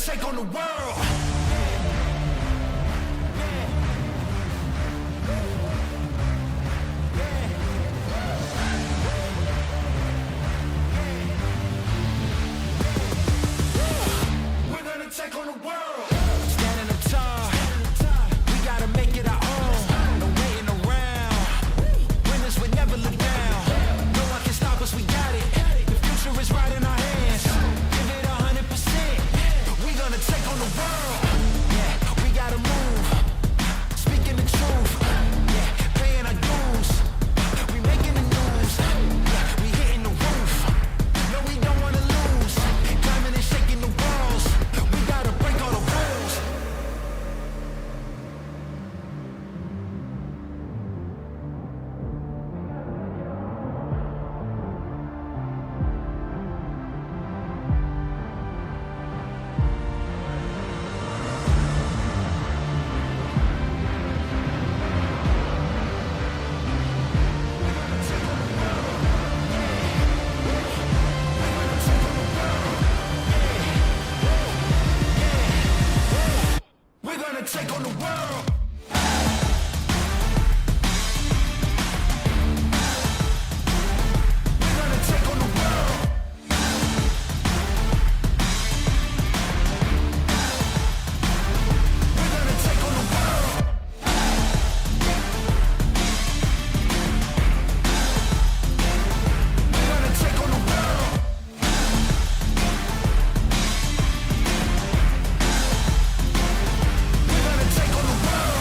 take on the world. We're gonna take on the world. Standing up tall, we gotta make it our own. No waiting around. Winners would never look down. No one can stop us, we got it. The future is right in our hands. Give it 100%. We gonna take on the world. Yeah, we gotta move. Speaking the truth. Yeah, paying our dues. We making the news. Yeah, we hitting the roof. No, we don't wanna lose. Climbing and shaking the walls. We gotta break all the rules. We're gonna take on the world. We're gonna take on the world. We're gonna take on the world. We're gonna take on the world. We're gonna take on the world.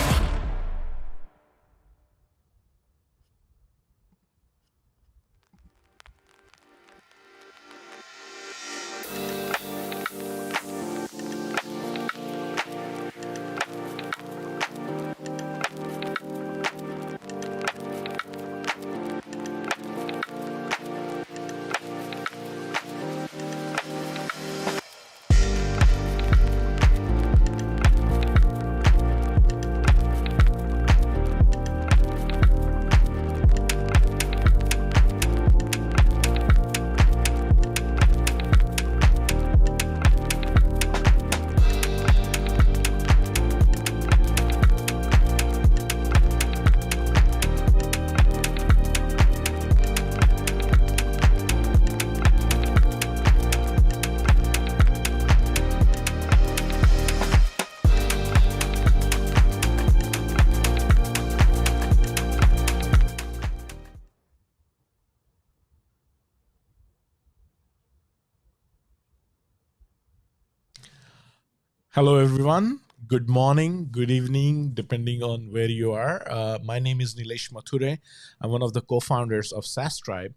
Hello, everyone. Good morning, good evening, depending on where you are. My name is Nilesh Mathur. I'm one of the co-founders of SaaS Tribe.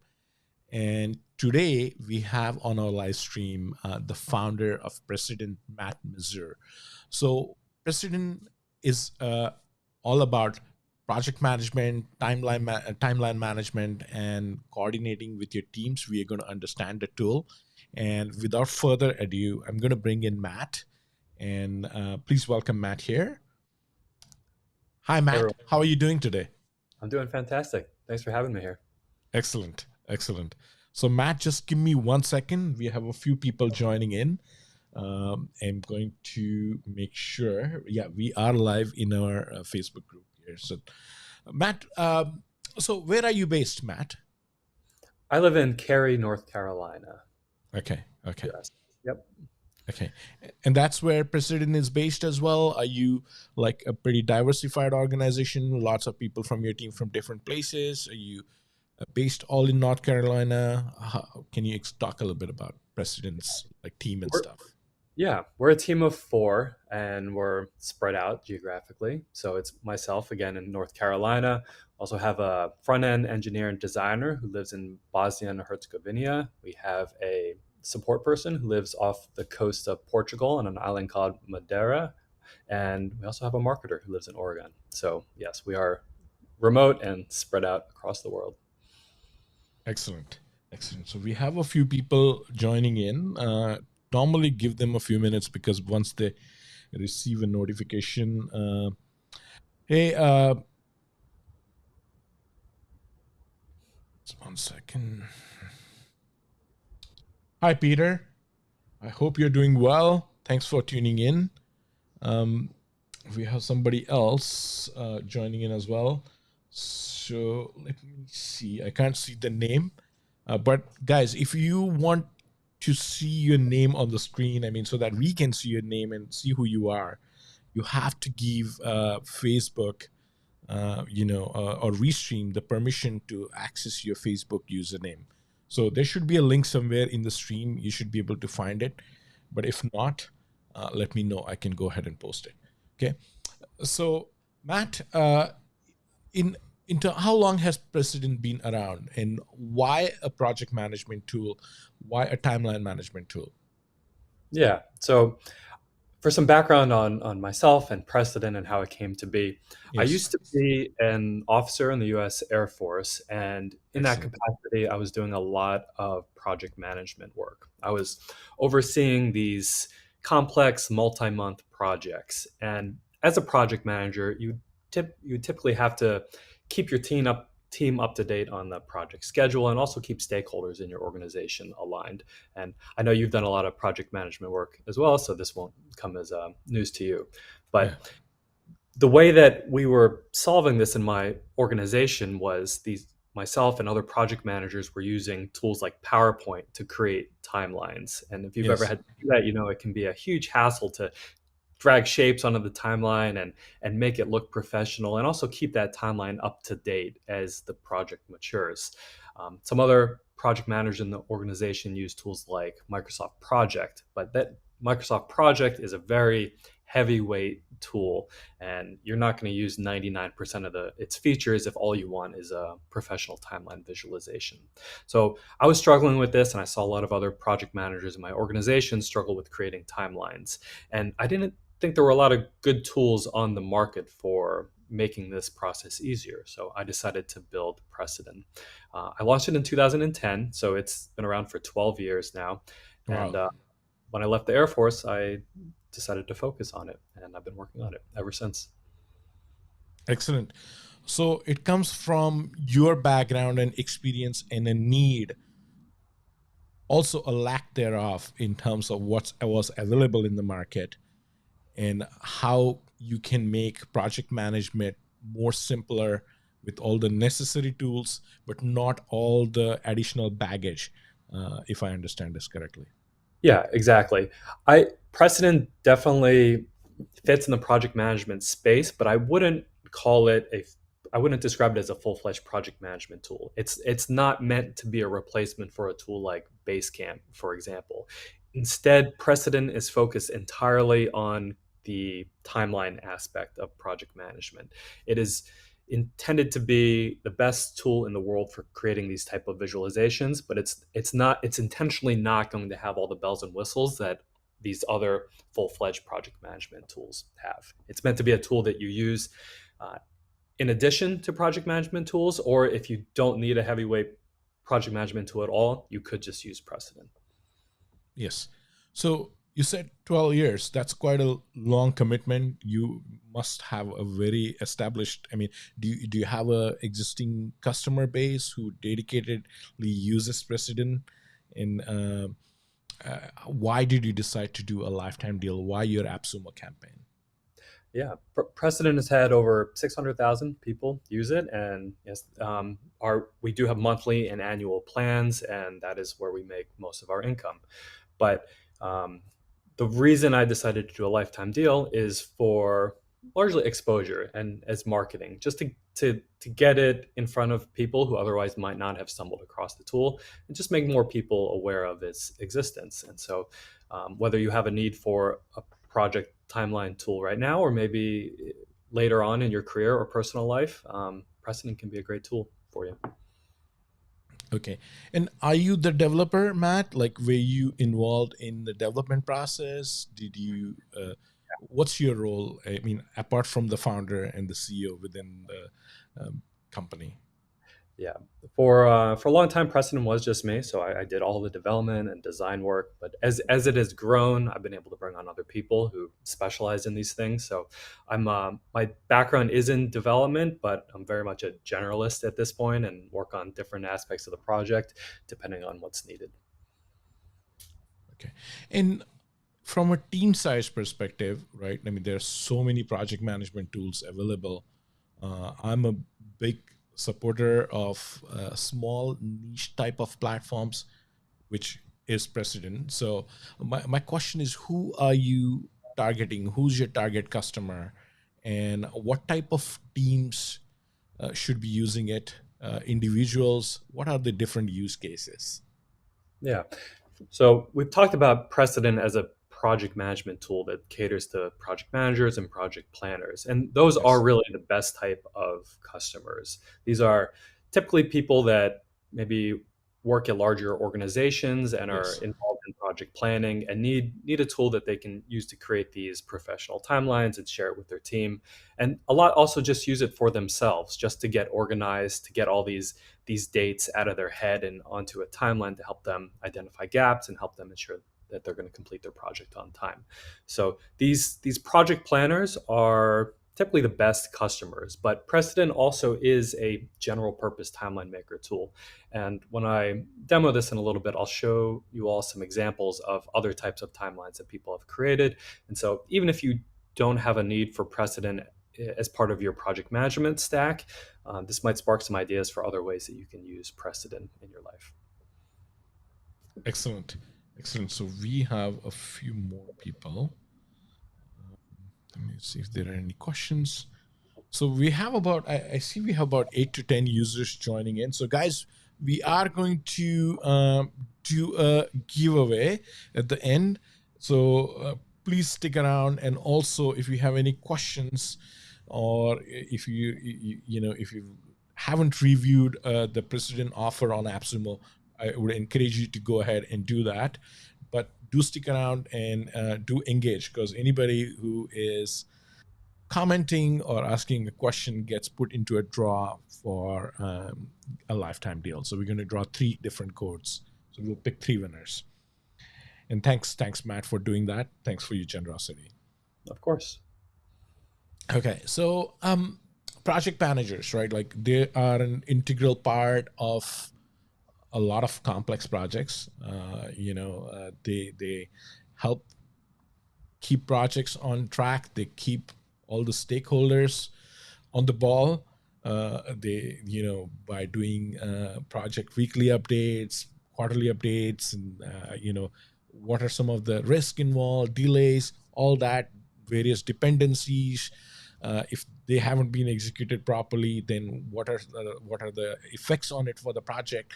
And today we have on our live stream the founder of Preceden, Matt Mazur. So Preceden is all about project management, timeline management, and coordinating with your teams. We are going to understand the tool. And without further ado, I'm going to bring in Matt. And please welcome Matt here. Hi, Matt. everyone. How are you doing today? I'm doing fantastic. Thanks for having me here. Excellent. Excellent. So, Matt, just give me 1 second. We have a few people joining in. I'm going to make sure. Yeah, we are live in our Facebook group here. So, Matt, so where are you based, Matt? I live in Cary, North Carolina. Okay. Okay. US. Yep. Okay. And that's where Preceden is based as well. Are you like a pretty diversified organization? Lots of people from your team from different places? Are you based all in North Carolina? Can you talk a little bit about Preceden's like team and stuff? Yeah, we're a team of 4 and we're spread out geographically. So it's myself again in North Carolina. Also have a front-end engineer and designer who lives in Bosnia and Herzegovina. We have a support person who lives off the coast of Portugal on an island called Madeira. And we also have a marketer who lives in Oregon. So yes, we are remote and spread out across the world. Excellent. Excellent. So we have a few people joining in. Normally give them a few minutes because once they receive a notification, hey, just 1 second. Hi, Peter. I hope you're doing well. Thanks for tuning in. We have somebody else joining in as well. So let me see. I can't see the name. But guys, if you want to see your name on the screen, I mean, so that we can see your name and see who you are, you have to give Facebook, or Restream the permission to access your Facebook username. So there should be a link somewhere in the stream. You should be able to find it. But if not, let me know. I can go ahead and post it. Okay. So Matt, into how long has Preceden been around, and why a project management tool? Why a timeline management tool? Yeah. So for some background on myself and Preceden and how it came to be, I Yes. used to be an officer in the U.S. Air Force, and in that Excellent. capacity, I was doing a lot of project management work. I was overseeing these complex multi-month projects, and as a project manager, you typically have to keep your team up to date on the project schedule and also keep stakeholders in your organization aligned. And I know you've done a lot of project management work as well, so this won't come as news to you. Yeah. But the way that we were solving this in my organization was myself and other project managers were using tools like PowerPoint to create timelines. And if you've ever Yes. had to do that, it can be a huge hassle to drag shapes onto the timeline and make it look professional, and also keep that timeline up to date as the project matures. Some other project managers in the organization use tools like Microsoft Project, but that Microsoft Project is a very heavyweight tool, and you're not going to use 99% of its features if all you want is a professional timeline visualization. So I was struggling with this, and I saw a lot of other project managers in my organization struggle with creating timelines, and I didn't think there were a lot of good tools on the market for making this process easier. So I decided to build Preceden. I launched it in 2010, so it's been around for 12 years now. And Wow. when I left the Air Force, I decided to focus on it, and I've been working on it ever since. Excellent. So it comes from your background and experience and a need, also a lack thereof in terms of what was available in the market, and how you can make project management more simpler with all the necessary tools, but not all the additional baggage, if I understand this correctly. Yeah, exactly. Precedent definitely fits in the project management space, but I wouldn't describe it as a full-fledged project management tool. It's not meant to be a replacement for a tool like Basecamp, for example. Instead, Precedent is focused entirely on the timeline aspect of project management. It is intended to be the best tool in the world for creating these type of visualizations, but it's intentionally not going to have all the bells and whistles that these other full-fledged project management tools have. It's meant to be a tool that you use in addition to project management tools, or if you don't need a heavyweight project management tool at all, you could just use Precedent. Yes. So you said 12 years. That's quite a long commitment. You must have a very established, I mean, do you have a existing customer base who dedicatedly uses Precedent? And why did you decide to do a lifetime deal? Why your Appsumo campaign? Yeah, Precedent has had over 600,000 people use it, and yes, we do have monthly and annual plans, and that is where we make most of our income. But the reason I decided to do a lifetime deal is for largely exposure and as marketing, just to get it in front of people who otherwise might not have stumbled across the tool, and just make more people aware of its existence. And so, whether you have a need for a project timeline tool right now, or maybe later on in your career or personal life, Precedent can be a great tool for you. Okay. And are you the developer, Matt? Like, were you involved in the development process? Did you, what's your role? I mean, apart from the founder and the CEO within the company? Yeah, for a long time, Precedent was just me, so I did all the development and design work. But as it has grown, I've been able to bring on other people who specialize in these things. So my background is in development, but I'm very much a generalist at this point and work on different aspects of the project depending on what's needed. Okay. And from a team size perspective, right? I mean, there are so many project management tools available. I'm a big supporter of small niche type of platforms, which is Preceden. So my question is, who are you targeting? Who's your target customer? And what type of teams should be using it? Individuals? What are the different use cases? Yeah. So we've talked about Precedent as a project management tool that caters to project managers and project planners. And those are Yes. really the best type of customers. These are typically people that maybe work at larger organizations and are Yes. involved in project planning and need a tool that they can use to create these professional timelines and share it with their team. And a lot also just use it for themselves, just to get organized, to get all these dates out of their head and onto a timeline to help them identify gaps and help them ensure that they're going to complete their project on time. So these project planners are typically the best customers, but Precedent also is a general purpose timeline maker tool. And when I demo this in a little bit, I'll show you all some examples of other types of timelines that people have created. And so even if you don't have a need for Precedent as part of your project management stack, this might spark some ideas for other ways that you can use Precedent in your life. Excellent. Excellent. So we have a few more people. Let me see if there are any questions. So we have about, I see we have about 8 to 10 users joining in. So guys, we are going to do a giveaway at the end. So please stick around. And also, if you have any questions, or if if you haven't reviewed the Precedent offer on Appsumo, I would encourage you to go ahead and do that. But do stick around and do engage, because anybody who is commenting or asking a question gets put into a draw for a lifetime deal. So we're going to draw 3 different codes. So we'll pick 3 winners. And thanks, Matt, for doing that. Thanks for your generosity. Of course. Okay, so project managers, right? Like, they are an integral part of a lot of complex projects. They help keep projects on track. They keep all the stakeholders on the ball. By doing project weekly updates, quarterly updates, and what are some of the risk involved, delays, all that, various dependencies. If they haven't been executed properly, then what are the effects on it for the project?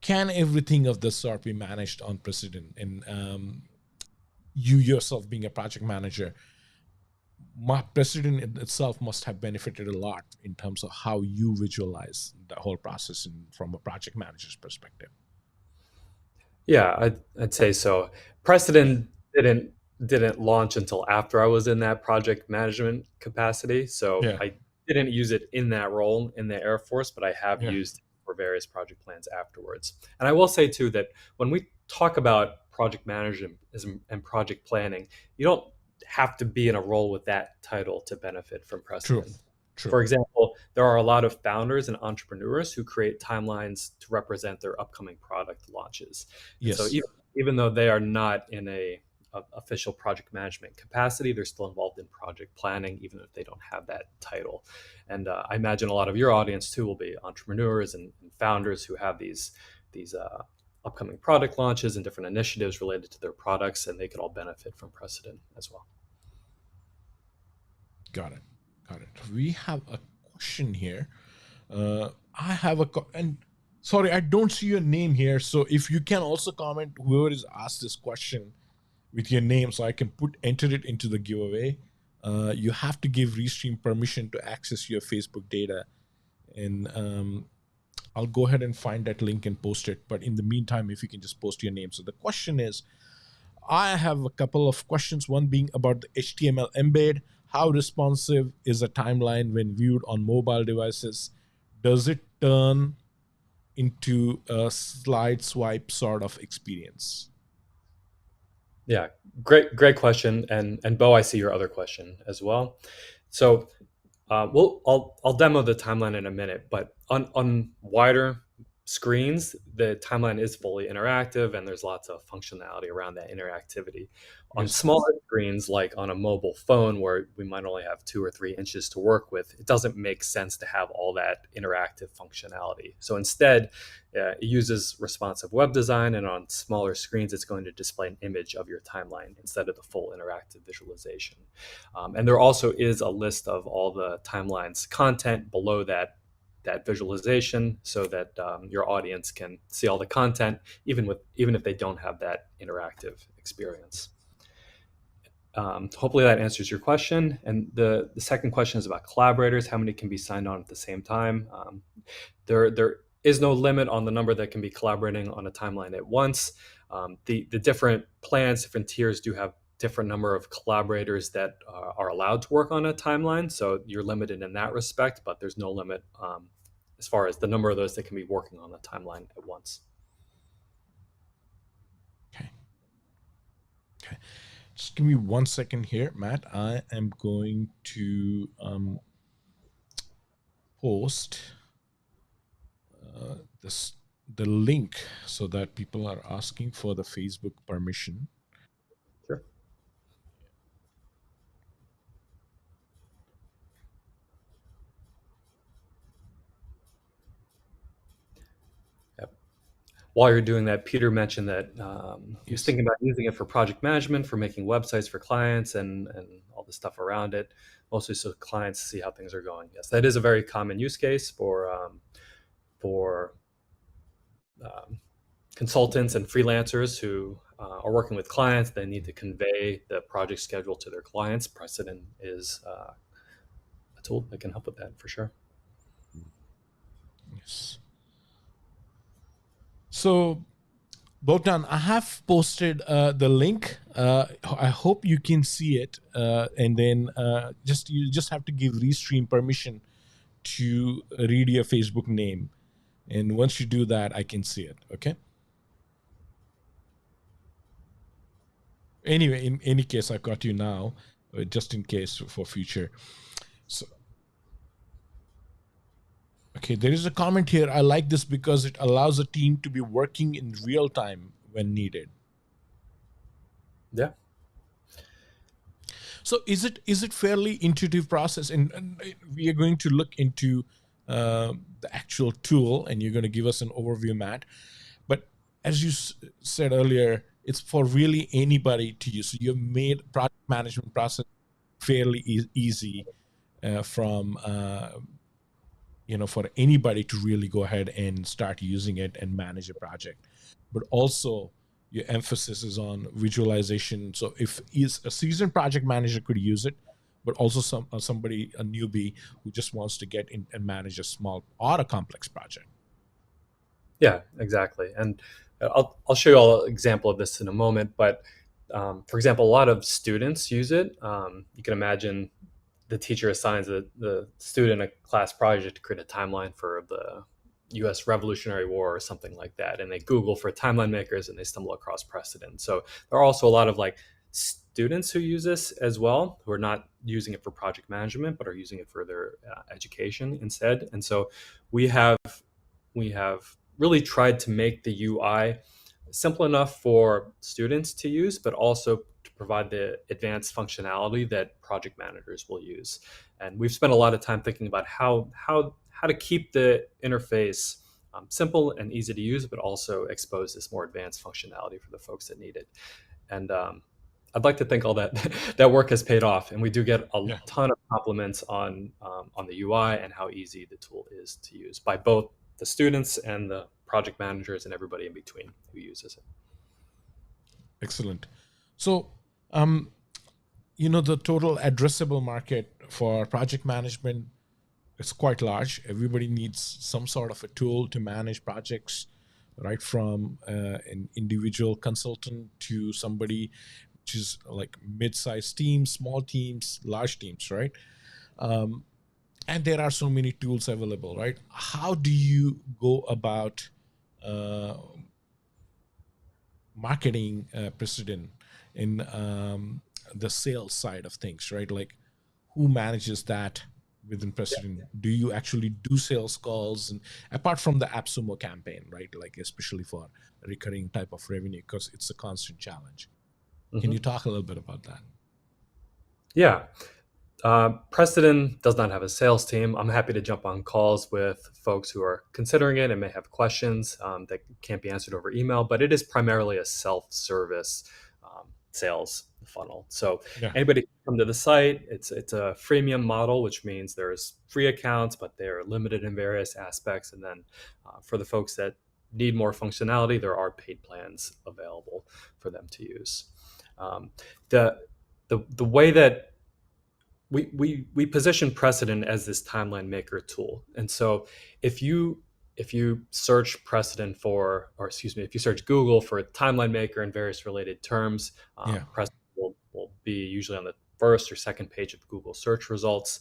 Can everything of this sort be managed on Precedent? And you yourself, being a project manager, Precedent itself must have benefited a lot in terms of how you visualize the whole process from a project manager's perspective. Yeah, I'd say so. Precedent didn't launch until after I was in that project management capacity, so Yeah, I didn't use it in that role in the Air Force, but I have yeah, used it for various project plans afterwards. And I will say too that when we talk about project management and project planning, you don't have to be in a role with that title to benefit from true, Precedent. true. For example, there are a lot of founders and entrepreneurs who create timelines to represent their upcoming product launches. And so Yes, even though they are not in a official project management capacity, they're still involved in project planning, even if they don't have that title. And I imagine a lot of your audience too will be entrepreneurs and founders who have these upcoming product launches and different initiatives related to their products, and they could all benefit from Precedent as well. got it, got it. We have a question here. I have and sorry, I don't see your name here. So if you can also comment, whoever is asked this question, with your name, so I can enter it into the giveaway. You have to give Restream permission to access your Facebook data, and I'll go ahead and find that link and post it. But in the meantime, if you can just post your name. So the question is, I have a couple of questions. One being about the HTML embed. How responsive is a timeline when viewed on mobile devices? Does it turn into a slide swipe sort of experience? Yeah, great question. And Bo, I see your other question as well. So I'll demo the timeline in a minute, but on wider screens, the timeline is fully interactive and there's lots of functionality around that interactivity. On Yes. smaller screens, like on a mobile phone where we might only have 2 or 3 inches to work with, it doesn't make sense to have all that interactive functionality. So instead, it uses responsive web design, and on smaller screens, it's going to display an image of your timeline instead of the full interactive visualization. And there also is a list of all the timeline's content below that visualization, so that your audience can see all the content, even if they don't have that interactive experience. Hopefully that answers your question. And the second question is about collaborators. How many can be signed on at the same time? There is no limit on the number that can be collaborating on a timeline at once. The different plans, different tiers do have different number of collaborators that are allowed to work on a timeline. So you're limited in that respect, but there's no limit as far as the number of those that can be working on the timeline at once. Okay. Okay. Just give me 1 second here, Matt. I am going to post the link so that people are asking for the Facebook permission. Sure. Yep. While you're doing that, Peter mentioned that he was thinking about using it for project management, for making websites for clients and all the stuff around it, mostly so clients see how things are going. Yes, that is a very common use case for consultants and freelancers who are working with clients. They need to convey the project schedule to their clients. Preceden is a tool that can help with that for sure. Yes. So, Bogdan, I have posted the link. I hope you can see it, and then you just have to give Restream permission to read your Facebook name, and once you do that, I can see it. Okay. Anyway, in any case, I've got you now, just in case for future. So. Okay, there is a comment here. I like this because it allows a team to be working in real time when needed. Yeah. So is it fairly intuitive process? And we are going to look into the actual tool, and you're going to give us an overview, Matt. But as you said earlier, it's for really anybody to use. So you've made project management process fairly easy from for anybody to really go ahead and start using it and manage a project. But also your emphasis is on visualization. So if a seasoned project manager could use it, but also somebody, a newbie who just wants to get in and manage a small or a complex project. Yeah, exactly. And I'll show you all an example of this in a moment. But for example, a lot of students use it. You can imagine the teacher assigns the student a class project to create a timeline for the U.S. Revolutionary War or something like that, and they Google for timeline makers and they stumble across Preceden. So there are also a lot of students who use this as well, who are not using it for project management but are using it for their education instead. And so we have really tried to make the UI simple enough for students to use, but also to provide the advanced functionality that project managers will use. And we've spent a lot of time thinking about how to keep the interface simple and easy to use, but also expose this more advanced functionality for the folks that need it. And I'd like to think all that work has paid off, and we do get a ton of compliments on the UI and how easy the tool is to use by both the students and the project managers and everybody in between who uses it. Excellent. So, the total addressable market for project management is quite large. Everybody needs some sort of a tool to manage projects, right from an individual consultant to somebody which is like mid-sized teams, small teams, large teams, right? And there are so many tools available, right? How do you go about marketing Preceden in the sales side of things, right? Like, who manages that within Preceden? Do you actually do sales calls, and apart from the Appsumo campaign, right? Like especially for recurring type of revenue, because it's a constant challenge. Can you talk a little bit about that? Yeah. Preceden does not have a sales team. I'm happy to jump on calls with folks who are considering it and may have questions that can't be answered over email, but it is primarily a self-service sales funnel. So Yeah. anybody can come to the site. It's a freemium model, which means there's free accounts, but they're limited in various aspects. And then for the folks that need more functionality, there are paid plans available for them to use. The way that we position Preceden as this timeline maker tool. And so if you search Preceden for, or excuse me, if you search Google for a timeline maker and various related terms, Preceden will be usually on the first or second page of Google search results.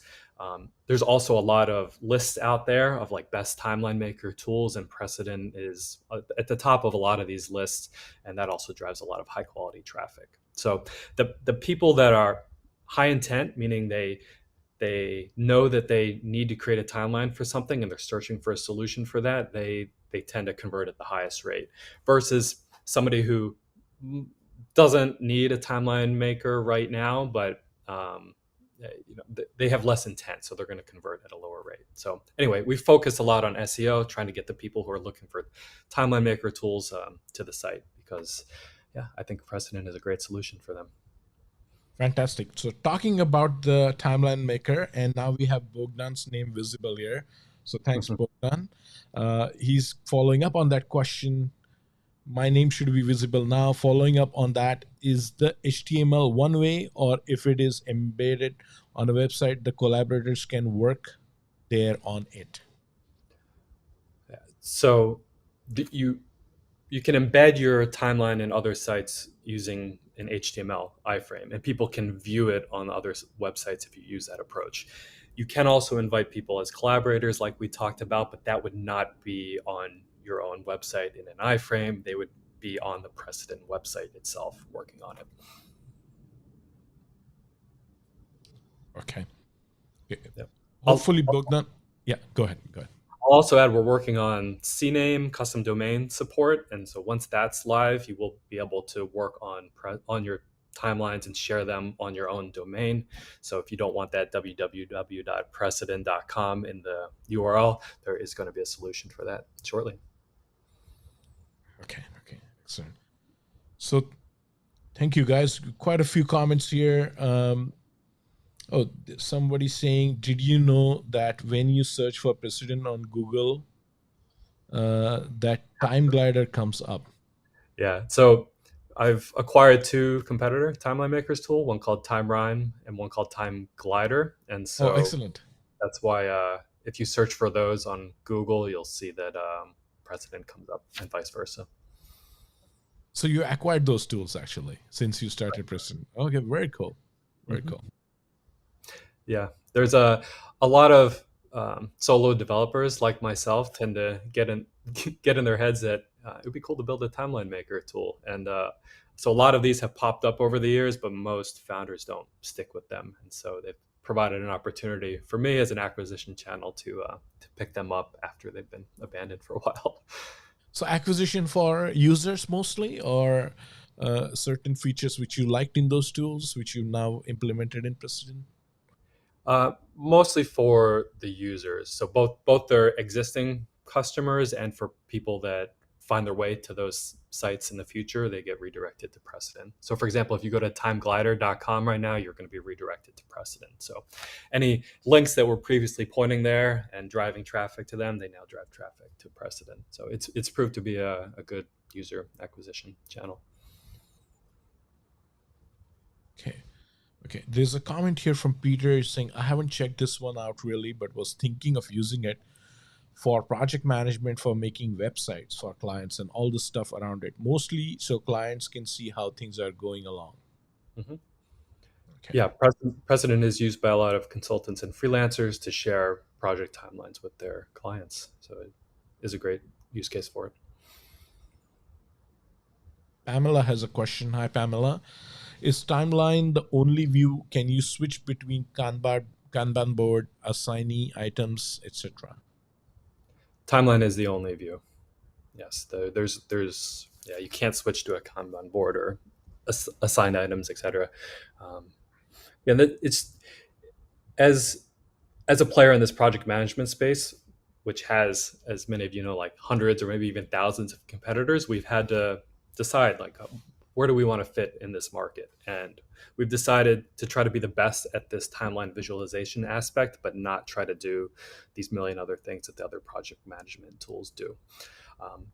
There's also a lot of lists out there of like best timeline maker tools, and Preceden is at the top of a lot of these lists, and that also drives a lot of high quality traffic. So the people that are high intent, meaning they know that they need to create a timeline for something and they're searching for a solution for that, they tend to convert at the highest rate, versus somebody who doesn't need a timeline maker right now, but they have less intent, so they're going to convert at a lower rate. So anyway, we focus a lot on SEO, trying to get the people who are looking for timeline maker tools to the site, because I think Preceden is a great solution for them. Fantastic. So talking about the timeline maker, and now we have Bogdan's name visible here. So thanks, Bogdan. He's following up on that question. My name should be visible now. Following up on that, is the HTML one way, or if it is embedded on a website, the collaborators can work there on it? So you can embed your timeline in other sites using an HTML iframe, and people can view it on other websites if you use that approach. You can also invite people as collaborators like we talked about, but that would not be on your own website in an iframe. They would be on the Preceden website itself working on it. Okay. Yep. Hopefully, Bogdan. Yeah, go ahead. I'll also add, we're working on CNAME custom domain support, and so once that's live, you will be able to work on your timelines and share them on your own domain. So if you don't want that www.preceden.com in the URL, there is going to be a solution for that shortly. Okay, excellent. So thank you, guys. Quite a few comments here. Somebody saying, did you know that when you search for Preceden on Google, that time glider comes up? Yeah, so I've acquired two competitor timeline makers tool, one called Time Rhyme and one called Time Glider. And so excellent. That's why if you search for those on Google, you'll see that Preceden comes up, and vice versa. So you acquired those tools actually since you started Preceden. Okay, very cool. Very cool. Yeah, there's a lot of solo developers like myself tend to get in their heads that it would be cool to build a timeline maker tool, and so a lot of these have popped up over the years, but most founders don't stick with them, and so they've provided an opportunity for me as an acquisition channel to pick them up after they've been abandoned for a while. So acquisition for users mostly, or certain features which you liked in those tools, which you now implemented in Preceden? Mostly for the users. So both their existing customers and for people that find their way to those sites in the future, they get redirected to Preceden. So for example, if you go to timeglider.com right now, you're going to be redirected to Preceden. So any links that were previously pointing there and driving traffic to them, they now drive traffic to Preceden. So it's proved to be a good user acquisition channel. Okay, there's a comment here from Peter saying, I haven't checked this one out really, but was thinking of using it for project management, for making websites for clients and all the stuff around it, mostly so clients can see how things are going along. Okay. Yeah, Preceden is used by a lot of consultants and freelancers to share project timelines with their clients. So it is a great use case for it. Pamela has a question. Hi, Pamela. Is timeline the only view? Can you switch between Kanban board, assignee items, etc. Timeline is the only view. Yes, there's yeah, you can't switch to a Kanban board or assign items, etc. Um, yeah, it's as as a player in this project management space, which has, as many of you know, like hundreds or maybe even thousands of competitors, we've had to decide like where do we want to fit in this market, and we've decided to try to be the best at this timeline visualization aspect, but not try to do these million other things that the other project management tools do.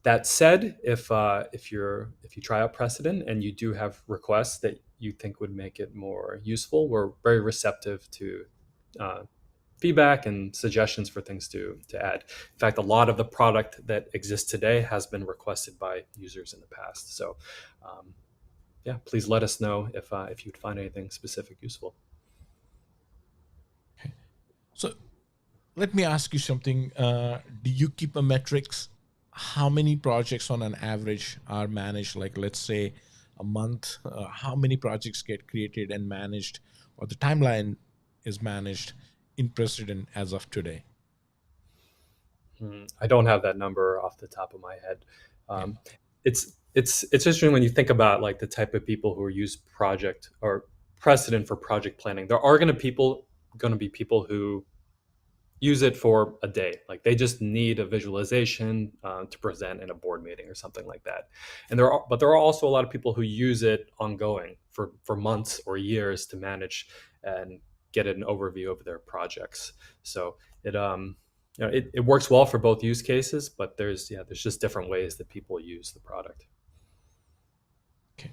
That said, if you try out Preceden and you do have requests that you think would make it more useful, we're very receptive to uh, feedback and suggestions for things to add. In fact, a lot of the product that exists today has been requested by users in the past. So, yeah, please let us know if you'd find anything specific useful. Okay. So let me ask you something. Do you keep a metrics? How many projects on an average are managed? Like, let's say a month, how many projects get created and managed, or the timeline is managed in Precedent as of today? I don't have that number off the top of my head. Yeah. It's interesting when you think about like the type of people who use project or Precedent for project planning. There are going to be people who use it for a day. Like they just need a visualization to present in a board meeting or something like that. But there are also a lot of people who use it ongoing for months or years to manage and get an overview of their projects. So it works well for both use cases, but there's just different ways that people use the product. Okay.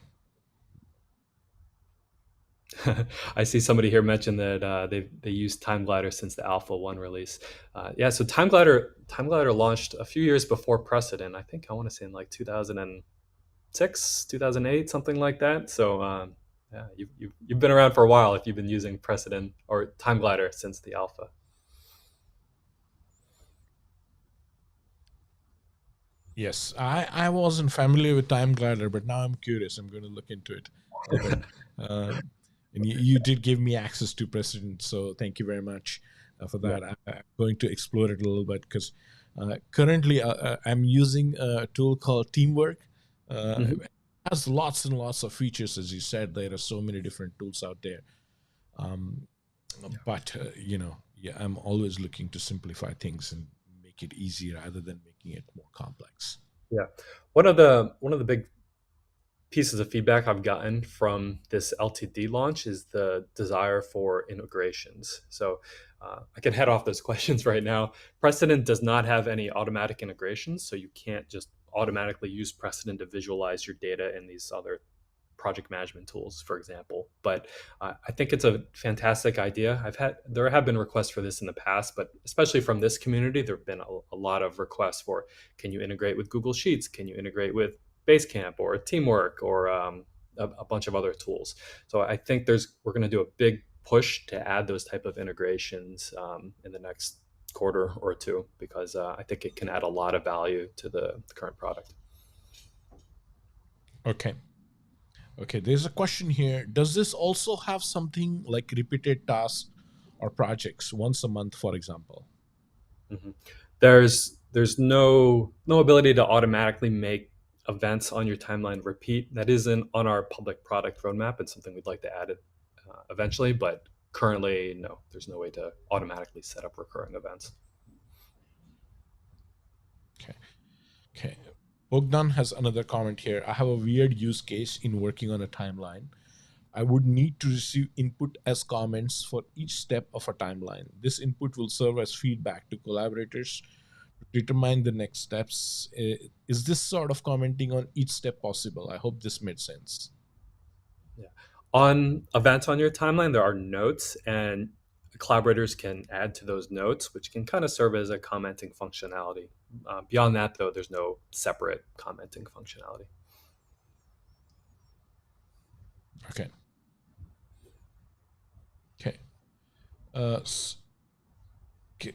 I see somebody here mention that they used Time Glider since the Alpha 1 release. Yeah, so Time Glider launched a few years before Precedent. I think I want to say in like 2006, 2008, something like that. So yeah, you've been around for a while if you've been using Precedent or Time Glider since the Alpha. Yes, I wasn't familiar with Time Glider, but now I'm curious. I'm going to look into it a little bit. And you did give me access to Precedent, so thank you very much for Yeah. that. I'm going to explore it a little bit because currently I'm using a tool called Teamwork. Mhm. It has lots and lots of features, as you said. There are so many different tools out there. Um, but yeah, I'm always looking to simplify things and make it easy rather than making it more complex. Yeah. One of the big pieces of feedback I've gotten from this LTD launch is the desire for integrations. So I can head off those questions right now. Precedent does not have any automatic integrations, so you can't just automatically use Precedent to visualize your data in these other project management tools, for example. But I think it's a fantastic idea. There have been requests for this in the past, but especially from this community, there have been a lot of requests for, can you integrate with Google Sheets? Can you integrate with Basecamp or Teamwork or a bunch of other tools? So I think we're going to do a big push to add those type of integrations in the next quarter or two, because I think it can add a lot of value to the current product. Okay. Okay, there's a question here. Does this also have something like repeated tasks or projects once a month, for example? Mhm. There's no ability to automatically make events on your timeline repeat. That isn't on our public product roadmap. It's something we'd like to add it eventually, but currently, no. There's no way to automatically set up recurring events. Okay. Okay. Bogdan has another comment here. I have a weird use case in working on a timeline. I would need to receive input as comments for each step of a timeline. This input will serve as feedback to collaborators to determine the next steps. Is this sort of commenting on each step possible? I hope this made sense. Yeah. On events on your timeline, there are notes, and collaborators can add to those notes, which can kind of serve as a commenting functionality. Beyond that, though, there's no separate commenting functionality. Okay. Okay. Uh, okay.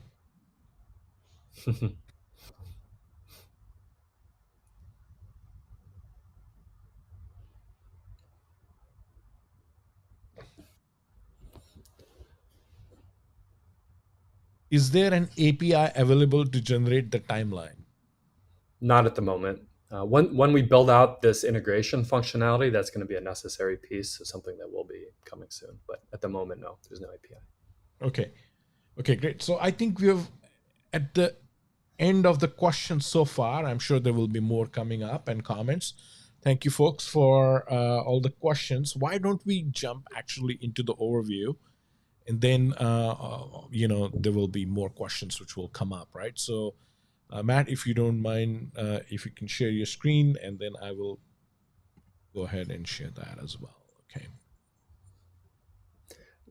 is there an API available to generate the timeline? Not at the moment. When we build out this integration functionality, that's going to be a necessary piece of something that will be coming soon. But at the moment, no, there's no API. Okay, great. So I think we have at the end of the questions so far. I'm sure there will be more coming up and comments. Thank you, folks, for all the questions. Why don't we jump actually into the overview, and then there will be more questions which will come up, right? So, Matt, if you don't mind, if you can share your screen, and then I will go ahead and share that as well. Okay.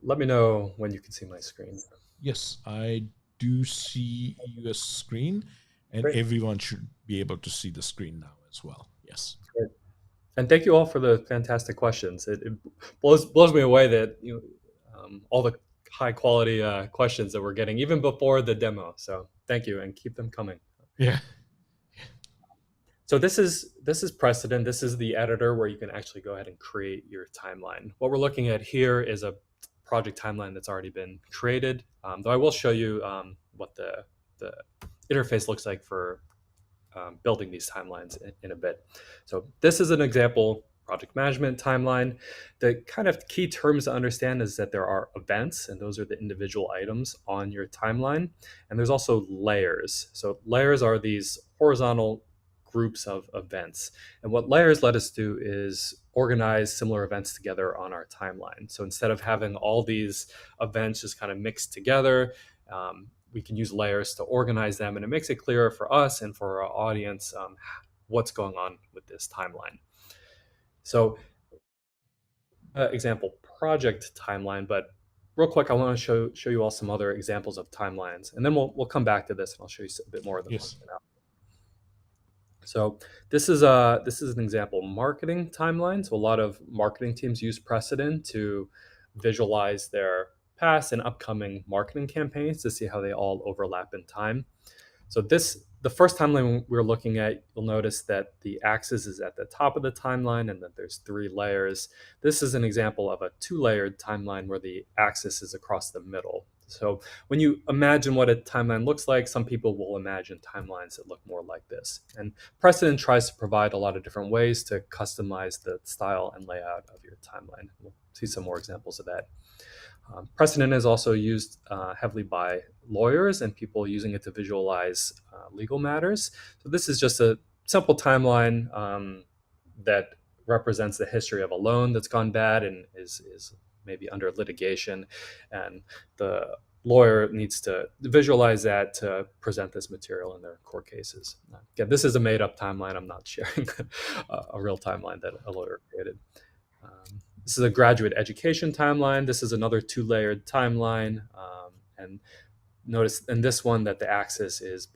Let me know when you can see my screen. Yes, I do see your screen, and Great. everyone should be able to see the screen now as well. Yes. Great. And thank you all for the fantastic questions. It blows me away that all the high quality questions that we're getting even before the demo. So thank you, and keep them coming. Yeah. So this is Preceden. This is the editor where you can actually go ahead and create your timeline. What we're looking at here is a project timeline that's already been created. Though I will show you what the interface looks like for building these timelines in a bit. So this is an example project management timeline. The kind of key terms to understand is that there are events, and those are the individual items on your timeline. And there's also layers. So layers are these horizontal groups of events. And what layers let us do is organize similar events together on our timeline. So instead of having all these events just kind of mixed together, we can use layers to organize them, and it makes it clearer for us and for our audience what's going on with this timeline. So example project timeline, but real quick, I want to show you all some other examples of timelines, and then we'll come back to this and I'll show you a bit more of them. Yes. So this is an example marketing timeline. So a lot of marketing teams use Preceden to visualize their past and upcoming marketing campaigns to see how they all overlap in time. So the first timeline we're looking at, you'll notice that the axis is at the top of the timeline and that there's 3 layers. This is an example of a 2-layered timeline where the axis is across the middle. So when you imagine what a timeline looks like, some people will imagine timelines that look more like this. And Preceden tries to provide a lot of different ways to customize the style and layout of your timeline. We'll see some more examples of that. Preceden is also used heavily by lawyers and people using it to visualize legal matters. So this is just a simple timeline that represents the history of a loan that's gone bad and is maybe under litigation, and the lawyer needs to visualize that to present this material in their court cases. Again, this is a made-up timeline. I'm not sharing a real timeline that a lawyer created. This is a graduate education timeline. This is another 2-layered timeline. And notice in this one that the axis is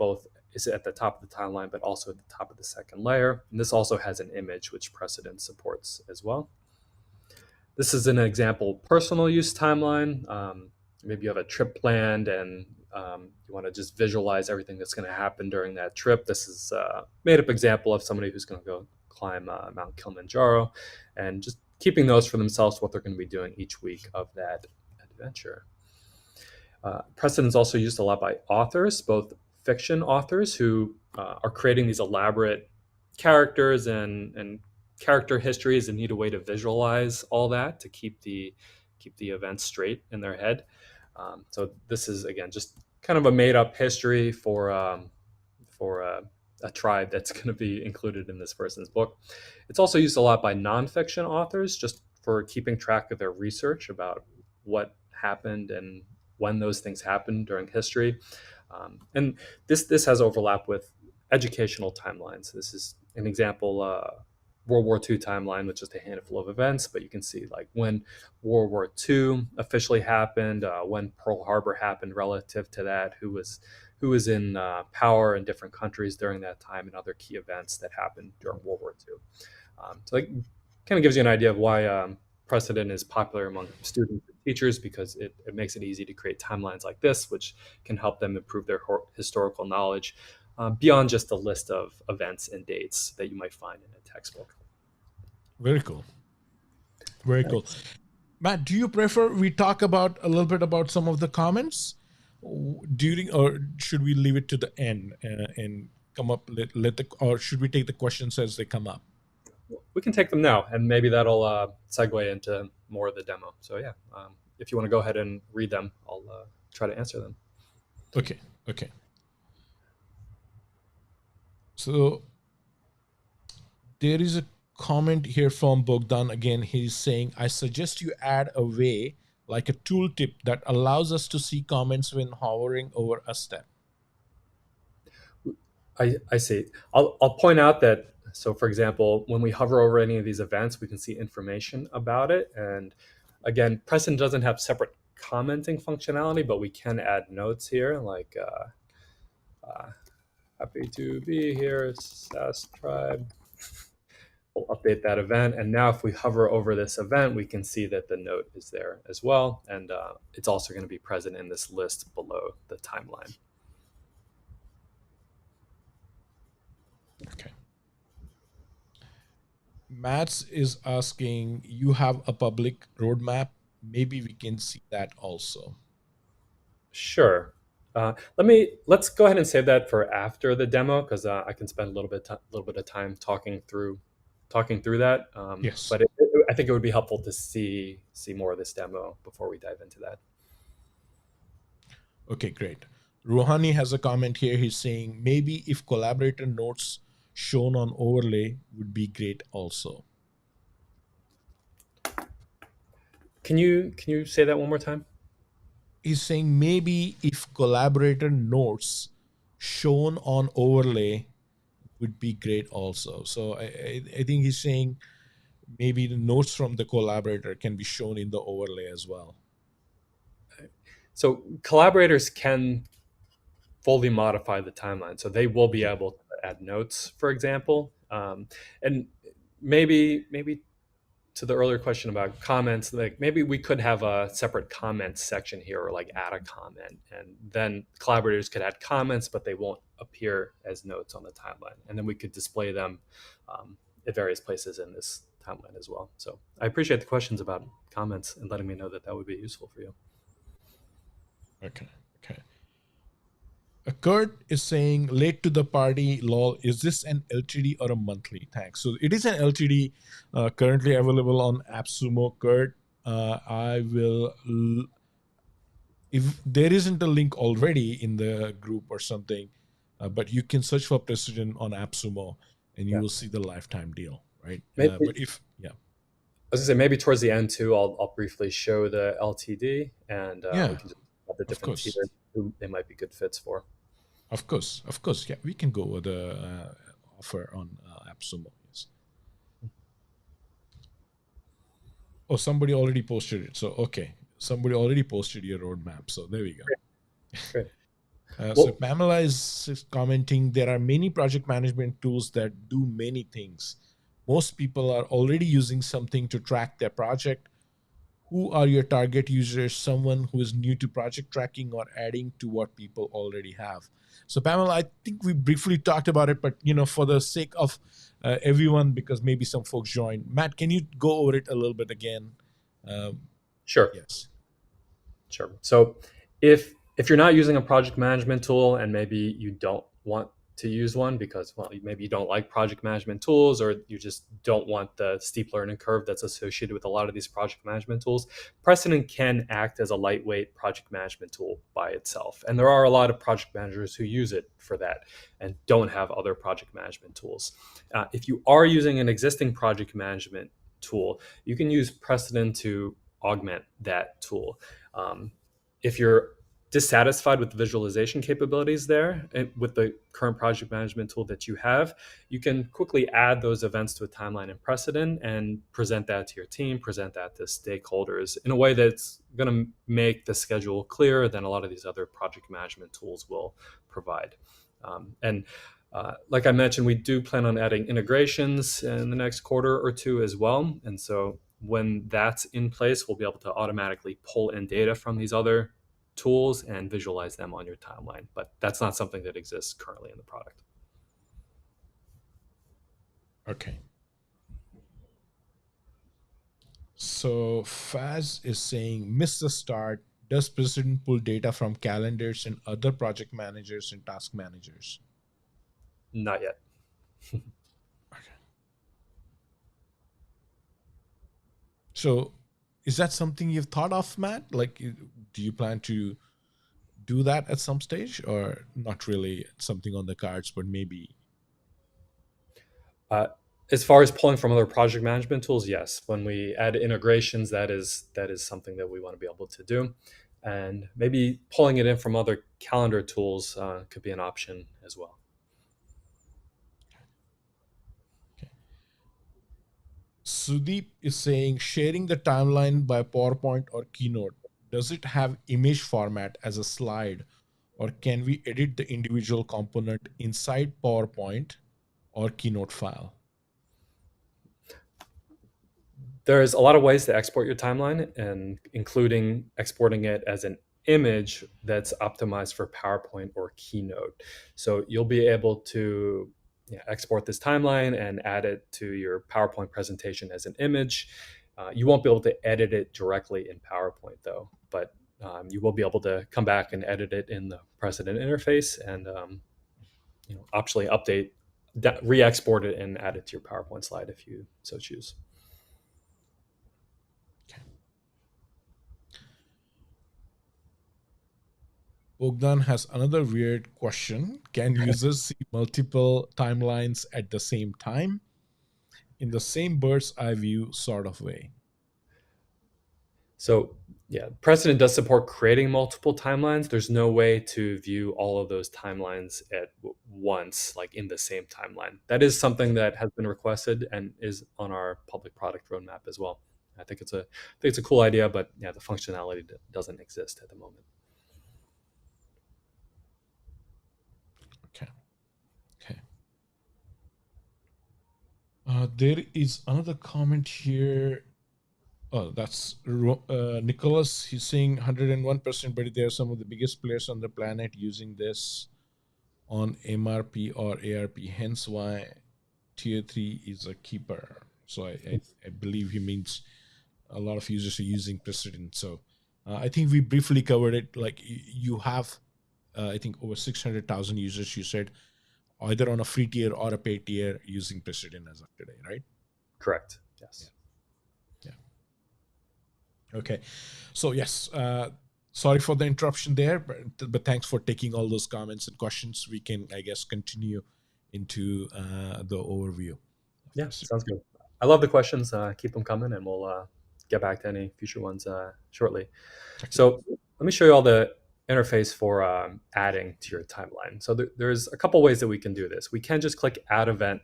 at the top of the timeline, but also at the top of the second layer. And this also has an image, which Preceden supports as well. This is an example personal use timeline. Maybe you have a trip planned and you want to just visualize everything that's going to happen during that trip. This is a made-up example of somebody who's going to go climb Mount Kilimanjaro, and just keeping those for themselves, what they're going to be doing each week of that adventure. Preceden is also used a lot by authors, both fiction authors who are creating these elaborate characters and character histories and need a way to visualize all that to keep the events straight in their head. So this is, again, just kind of a made-up history for a tribe that's going to be included in this person's book. It's also used a lot by nonfiction authors just for keeping track of their research about what happened and when those things happened during history. And this has overlap with educational timelines. This is an example, World War II timeline with just a handful of events, but you can see like when World War II officially happened, when Pearl Harbor happened relative to that, who was in power in different countries during that time, and other key events that happened during World War II. So it kind of gives you an idea of why Preceden is popular among students and teachers, because it makes it easy to create timelines like this, which can help them improve their historical knowledge beyond just a list of events and dates that you might find in a textbook. Very cool. Very cool. Matt, do you prefer we talk about a little bit about some of the comments, during, or should we leave it to the end and come up, or should we take the questions as they come up? We can take them now, and maybe that'll segue into more of the demo. So yeah, if you want to go ahead and read them, I'll try to answer them. Okay. So there is a comment here from Bogdan again. He's saying, I suggest you add a way, like a tooltip that allows us to see comments when hovering over a step. I see. I'll point out that, so for example, when we hover over any of these events, we can see information about it. And again, Preceden doesn't have separate commenting functionality, but we can add notes here, like happy to be here, SAS Tribe. We'll update that event. And now if we hover over this event, we can see that the note is there as well. And it's also going to be present in this list below the timeline. Okay. Mats is asking, you have a public roadmap. Maybe we can see that also. Sure. Let's go ahead and save that for after the demo, because I can spend a little bit of time talking through that. Yes. But I think it would be helpful to see more of this demo before we dive into that. Okay, great. Rohani has a comment here. He's saying maybe if collaborator notes shown on overlay would be great also. Can you say that one more time? He's saying maybe if collaborator notes shown on overlay would be great also. So I think he's saying maybe the notes from the collaborator can be shown in the overlay as well. So collaborators can fully modify the timeline. So they will be able to add notes, for example. And maybe to the earlier question about comments, like maybe we could have a separate comments section here, or like add a comment, and then collaborators could add comments, but they won't appear as notes on the timeline. And then we could display them at various places in this timeline as well. So I appreciate the questions about comments and letting me know that would be useful for you. Okay. Kurt is saying, late to the party, lol, is this an LTD or a monthly? Thanks. So it is an LTD, currently available on Appsumo. Kurt, I will, if there isn't a link already in the group or something, but you can search for Preceden on Appsumo and you will see the lifetime deal, right? But if, I was gonna say, maybe towards the end too, I'll briefly show the LTD, and we can just have the different tiers who they might be good fits for. Of course. Yeah, we can go with the offer on Appsumo. Yes. Oh, somebody already posted it. So, okay. Somebody already posted your roadmap. So there we go. Great. So Pamela is commenting, there are many project management tools that do many things. Most people are already using something to track their project. Who are your target users? Someone who is new to project tracking or adding to what people already have? So Pamela, I think we briefly talked about it, but for the sake of everyone, because maybe some folks joined, Matt, can you go over it a little bit again? Sure. Yes. Sure. So if you're not using a project management tool, and maybe you don't want to use one because, well, maybe you don't like project management tools, or you just don't want the steep learning curve that's associated with a lot of these project management tools, Preceden can act as a lightweight project management tool by itself. And there are a lot of project managers who use it for that and don't have other project management tools. If you are using an existing project management tool, you can use Preceden to augment that tool. If you're dissatisfied with the visualization capabilities there with the current project management tool that you have, you can quickly add those events to a timeline in Preceden and present that to your team, present that to stakeholders in a way that's going to make the schedule clearer than a lot of these other project management tools will provide. Like I mentioned, we do plan on adding integrations in the next quarter or two as well. And so when that's in place, we'll be able to automatically pull in data from these other tools and visualize them on your timeline. But that's not something that exists currently in the product. Okay. So Faz is saying, miss the start, Does Preceden pull data from calendars and other project managers and task managers? Not yet. So is that something you've thought of, Matt? Like, do you plan to do that at some stage, or not really something on the cards, but maybe? As far as pulling from other project management tools, yes. When we add integrations, that is something that we want to be able to do, and maybe pulling it in from other calendar tools could be an option as well. Okay. Sudeep is saying, sharing the timeline by PowerPoint or Keynote, does it have image format as a slide, or can we edit the individual component inside PowerPoint or Keynote file? There's a lot of ways to export your timeline, and including exporting it as an image that's optimized for PowerPoint or Keynote. So you'll be able to export this timeline and add it to your PowerPoint presentation as an image. You won't be able to edit it directly in PowerPoint though, but you will be able to come back and edit it in the Preceden interface and optionally update, re-export it and add it to your PowerPoint slide if you so choose. Bogdan has another weird question. Can users see multiple timelines at the same time in the same bird's eye view sort of way? So yeah, Precedent does support creating multiple timelines. There's no way to view all of those timelines at once, like in the same timeline. That is something that has been requested and is on our public product roadmap as well. I think it's a cool idea, but yeah, the functionality doesn't exist at the moment. Okay. Okay. There is another comment here. Oh, that's Nicholas. He's saying 101%, but there are some of the biggest players on the planet using this on MRP or ARP, hence why tier 3 is a keeper. So I believe he means a lot of users are using Precedent. So I think we briefly covered it. Like you have, I think over 600,000 users, you said, either on a free tier or a paid tier using Precedent as of today, right? Correct. Yes. Yeah. Okay. So yes, sorry for the interruption there, but thanks for taking all those comments and questions. We can, I guess, continue into the overview. Yeah, sounds good. I love the questions. Keep them coming, and we'll get back to any future ones shortly. Okay. So let me show you all the interface for adding to your timeline. So there's a couple ways that we can do this. We can just click Add Event,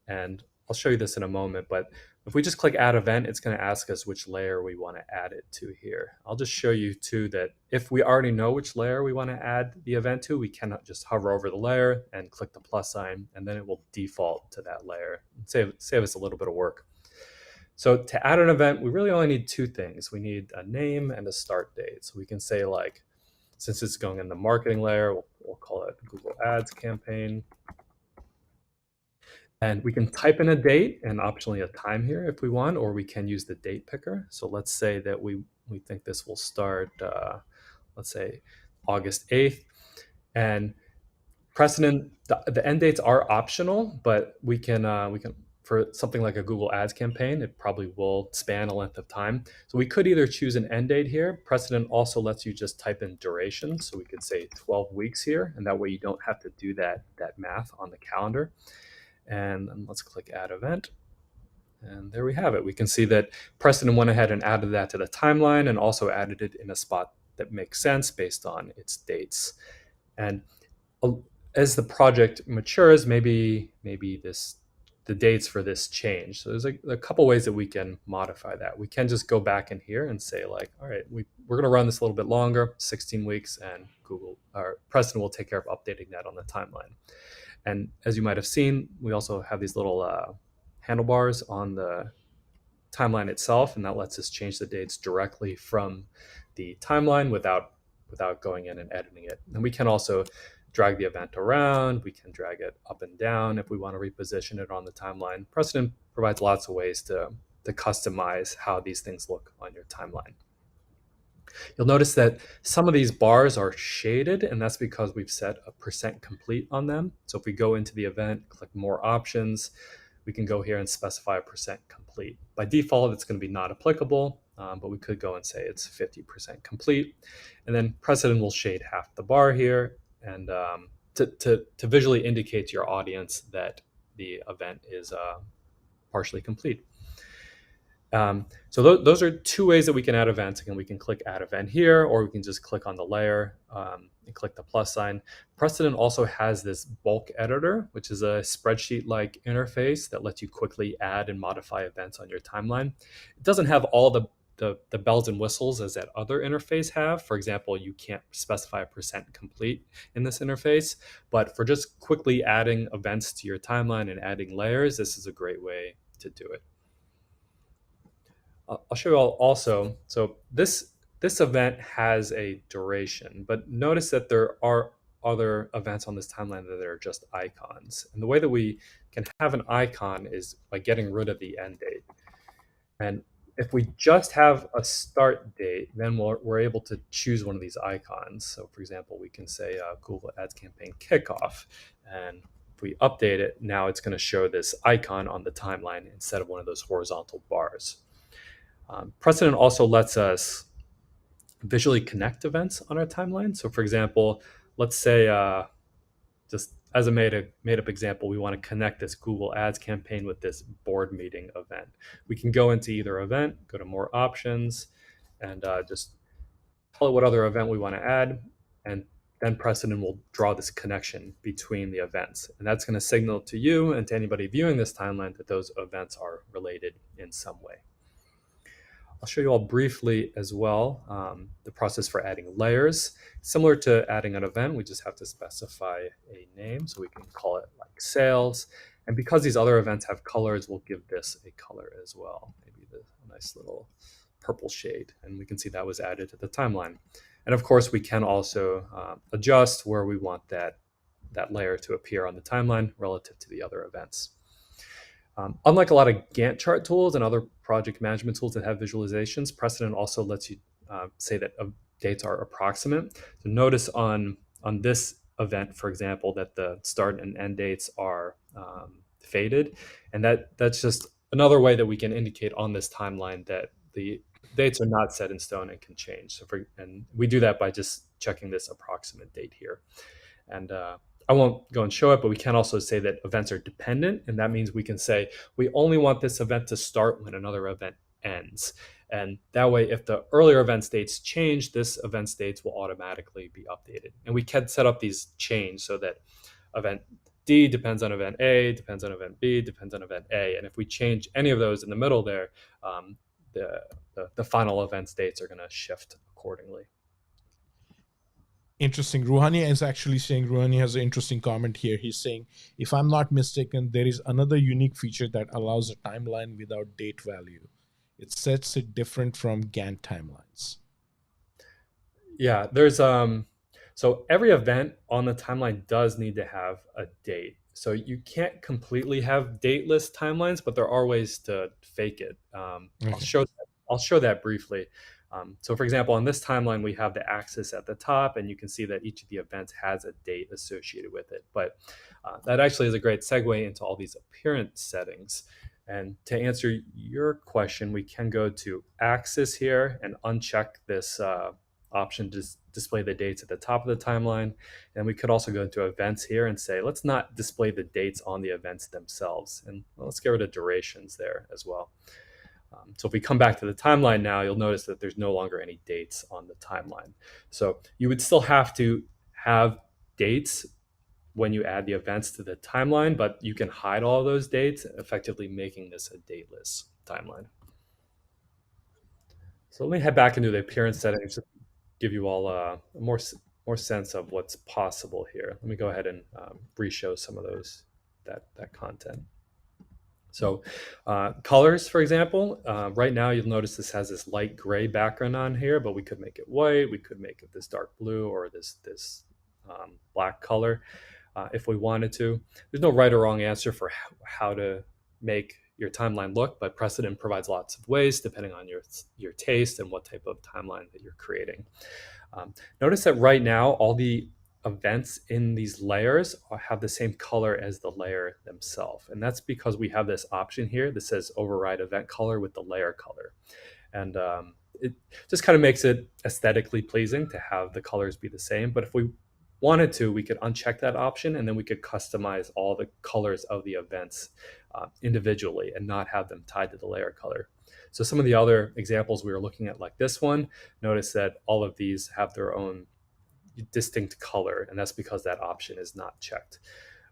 and I'll show you this in a moment. But if we just click Add Event, it's going to ask us which layer we want to add it to here. I'll just show you too that if we already know which layer we want to add the event to, we cannot just hover over the layer and click the plus sign, and then it will default to that layer and save us a little bit of work. So to add an event, we really only need two things. We need a name and a start date. So we can say, like, since it's going in the marketing layer, we'll call it Google Ads campaign. And we can type in a date and optionally a time here if we want, or we can use the date picker. So let's say that we think this will start, let's say August 8th. And Precedent, the end dates are optional, but we can for something like a Google Ads campaign, it probably will span a length of time. So we could either choose an end date here. Precedent also lets you just type in duration. So we could say 12 weeks here, and that way you don't have to do that math on the calendar. And then let's click Add Event. And there we have it. We can see that Precedent went ahead and added that to the timeline and also added it in a spot that makes sense based on its dates. And as the project matures, maybe the dates for this change. So there's a couple ways that we can modify that. We can just go back in here and say, like, all right, we're going to run this a little bit longer, 16 weeks, and Google or Precedent will take care of updating that on the timeline. And as you might have seen, we also have these little handlebars on the timeline itself, and that lets us change the dates directly from the timeline without going in and editing it. And we can also drag the event around. We can drag it up and down if we want to reposition it on the timeline. Precedent provides lots of ways to customize how these things look on your timeline. You'll notice that some of these bars are shaded, and that's because we've set a percent complete on them. So if we go into the event, click more options, we can go here and specify a percent complete. By default, it's going to be not applicable, but we could go and say it's 50% complete. And then Preceden will shade half the bar here, and to visually indicate to your audience that the event is partially complete. Those are two ways that we can add events. Again, we can click add event here, or we can just click on the layer and click the plus sign. Preceden also has this bulk editor, which is a spreadsheet-like interface that lets you quickly add and modify events on your timeline. It doesn't have all the bells and whistles as that other interface have. For example, you can't specify a percent complete in this interface, but for just quickly adding events to your timeline and adding layers, this is a great way to do it. I'll show you all also. So this event has a duration, but notice that there are other events on this timeline that are just icons. And the way that we can have an icon is by getting rid of the end date. And if we just have a start date, then we're able to choose one of these icons. So for example, we can say Google Ads Campaign Kickoff. And if we update it, now it's going to show this icon on the timeline instead of one of those horizontal bars. Preceden also lets us visually connect events on our timeline. So for example, let's say, just as a made up example, we want to connect this Google Ads campaign with this board meeting event. We can go into either event, go to more options, and just tell it what other event we want to add. And then Preceden will draw this connection between the events. And that's going to signal to you and to anybody viewing this timeline that those events are related in some way. I'll show you all briefly as well the process for adding layers. Similar to adding an event, we just have to specify a name. So we can call it like sales. And because these other events have colors, we'll give this a color as well. Maybe a nice little purple shade. And we can see that was added to the timeline. And of course, we can also adjust where we want that layer to appear on the timeline relative to the other events. Unlike a lot of Gantt chart tools and other project management tools that have visualizations, Preceden also lets you say that dates are approximate. So notice on this event, for example, that the start and end dates are faded. And that's just another way that we can indicate on this timeline that the dates are not set in stone and can change. And we do that by just checking this approximate date here. And I won't go and show it, but we can also say that events are dependent. And that means we can say, we only want this event to start when another event ends. And that way, if the earlier event states change, this event states will automatically be updated. And we can set up these chains so that event D depends on event A, depends on event B, depends on event A. And if we change any of those in the middle there, the final event states are going to shift accordingly. Interesting. Ruhani is actually saying, Ruhani has an interesting comment here. He's saying, if I'm not mistaken, there is another unique feature that allows a timeline without date value. It sets it different from Gantt timelines. Yeah, there's so every event on the timeline does need to have a date. So you can't completely have dateless timelines, but there are ways to fake it. Okay. I'll show that briefly. So for example, on this timeline, we have the axis at the top, and you can see that each of the events has a date associated with it. But that actually is a great segue into all these appearance settings. And to answer your question, we can go to axis here and uncheck this option to display the dates at the top of the timeline. And we could also go into events here and say, let's not display the dates on the events themselves. And let's get rid of durations there as well. So if we come back to the timeline now, you'll notice that there's no longer any dates on the timeline. So you would still have to have dates when you add the events to the timeline, but you can hide all those dates, effectively making this a dateless timeline. So let me head back into the appearance settings to give you all a more sense of what's possible here. Let me go ahead and re-show some of that content. So colors, for example, right now you'll notice this has this light gray background on here, but we could make it white. We could make it this dark blue or this black color if we wanted to. There's no right or wrong answer for how to make your timeline look, but Preceden provides lots of ways depending on your taste and what type of timeline that you're creating. Notice that right now, all the events in these layers have the same color as the layer themselves. And that's because we have this option here that says override event color with the layer color. And it just kind of makes it aesthetically pleasing to have the colors be the same. But if we wanted to, we could uncheck that option, and then we could customize all the colors of the events individually and not have them tied to the layer color. So some of the other examples we were looking at, like this one, notice that all of these have their own distinct color, and that's because that option is not checked.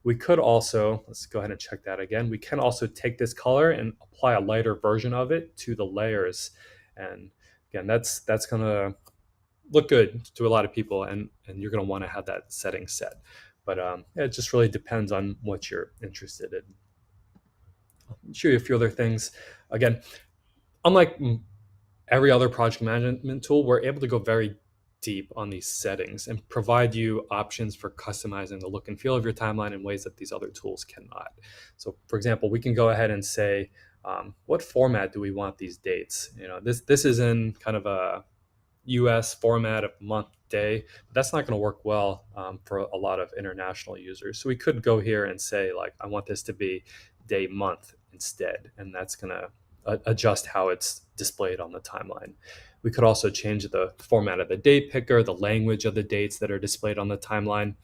We could also, let's go ahead and check that again. We can also take this color and apply a lighter version of it to the layers. And again, that's going to look good to a lot of people, and you're going to want to have that setting set. But it just really depends on what you're interested in. I'll show you a few other things. Again, unlike every other project management tool, we're able to go very deep on these settings and provide you options for customizing the look and feel of your timeline in ways that these other tools cannot. So for example, we can go ahead and say, what format do we want these dates? This is in kind of a US format of month, day, but that's not going to work well for a lot of international users. So we could go here and say, like, I want this to be day, month instead, and that's going to adjust how it's displayed on the timeline. We could also change the format of the date picker, the language of the dates that are displayed on the timeline.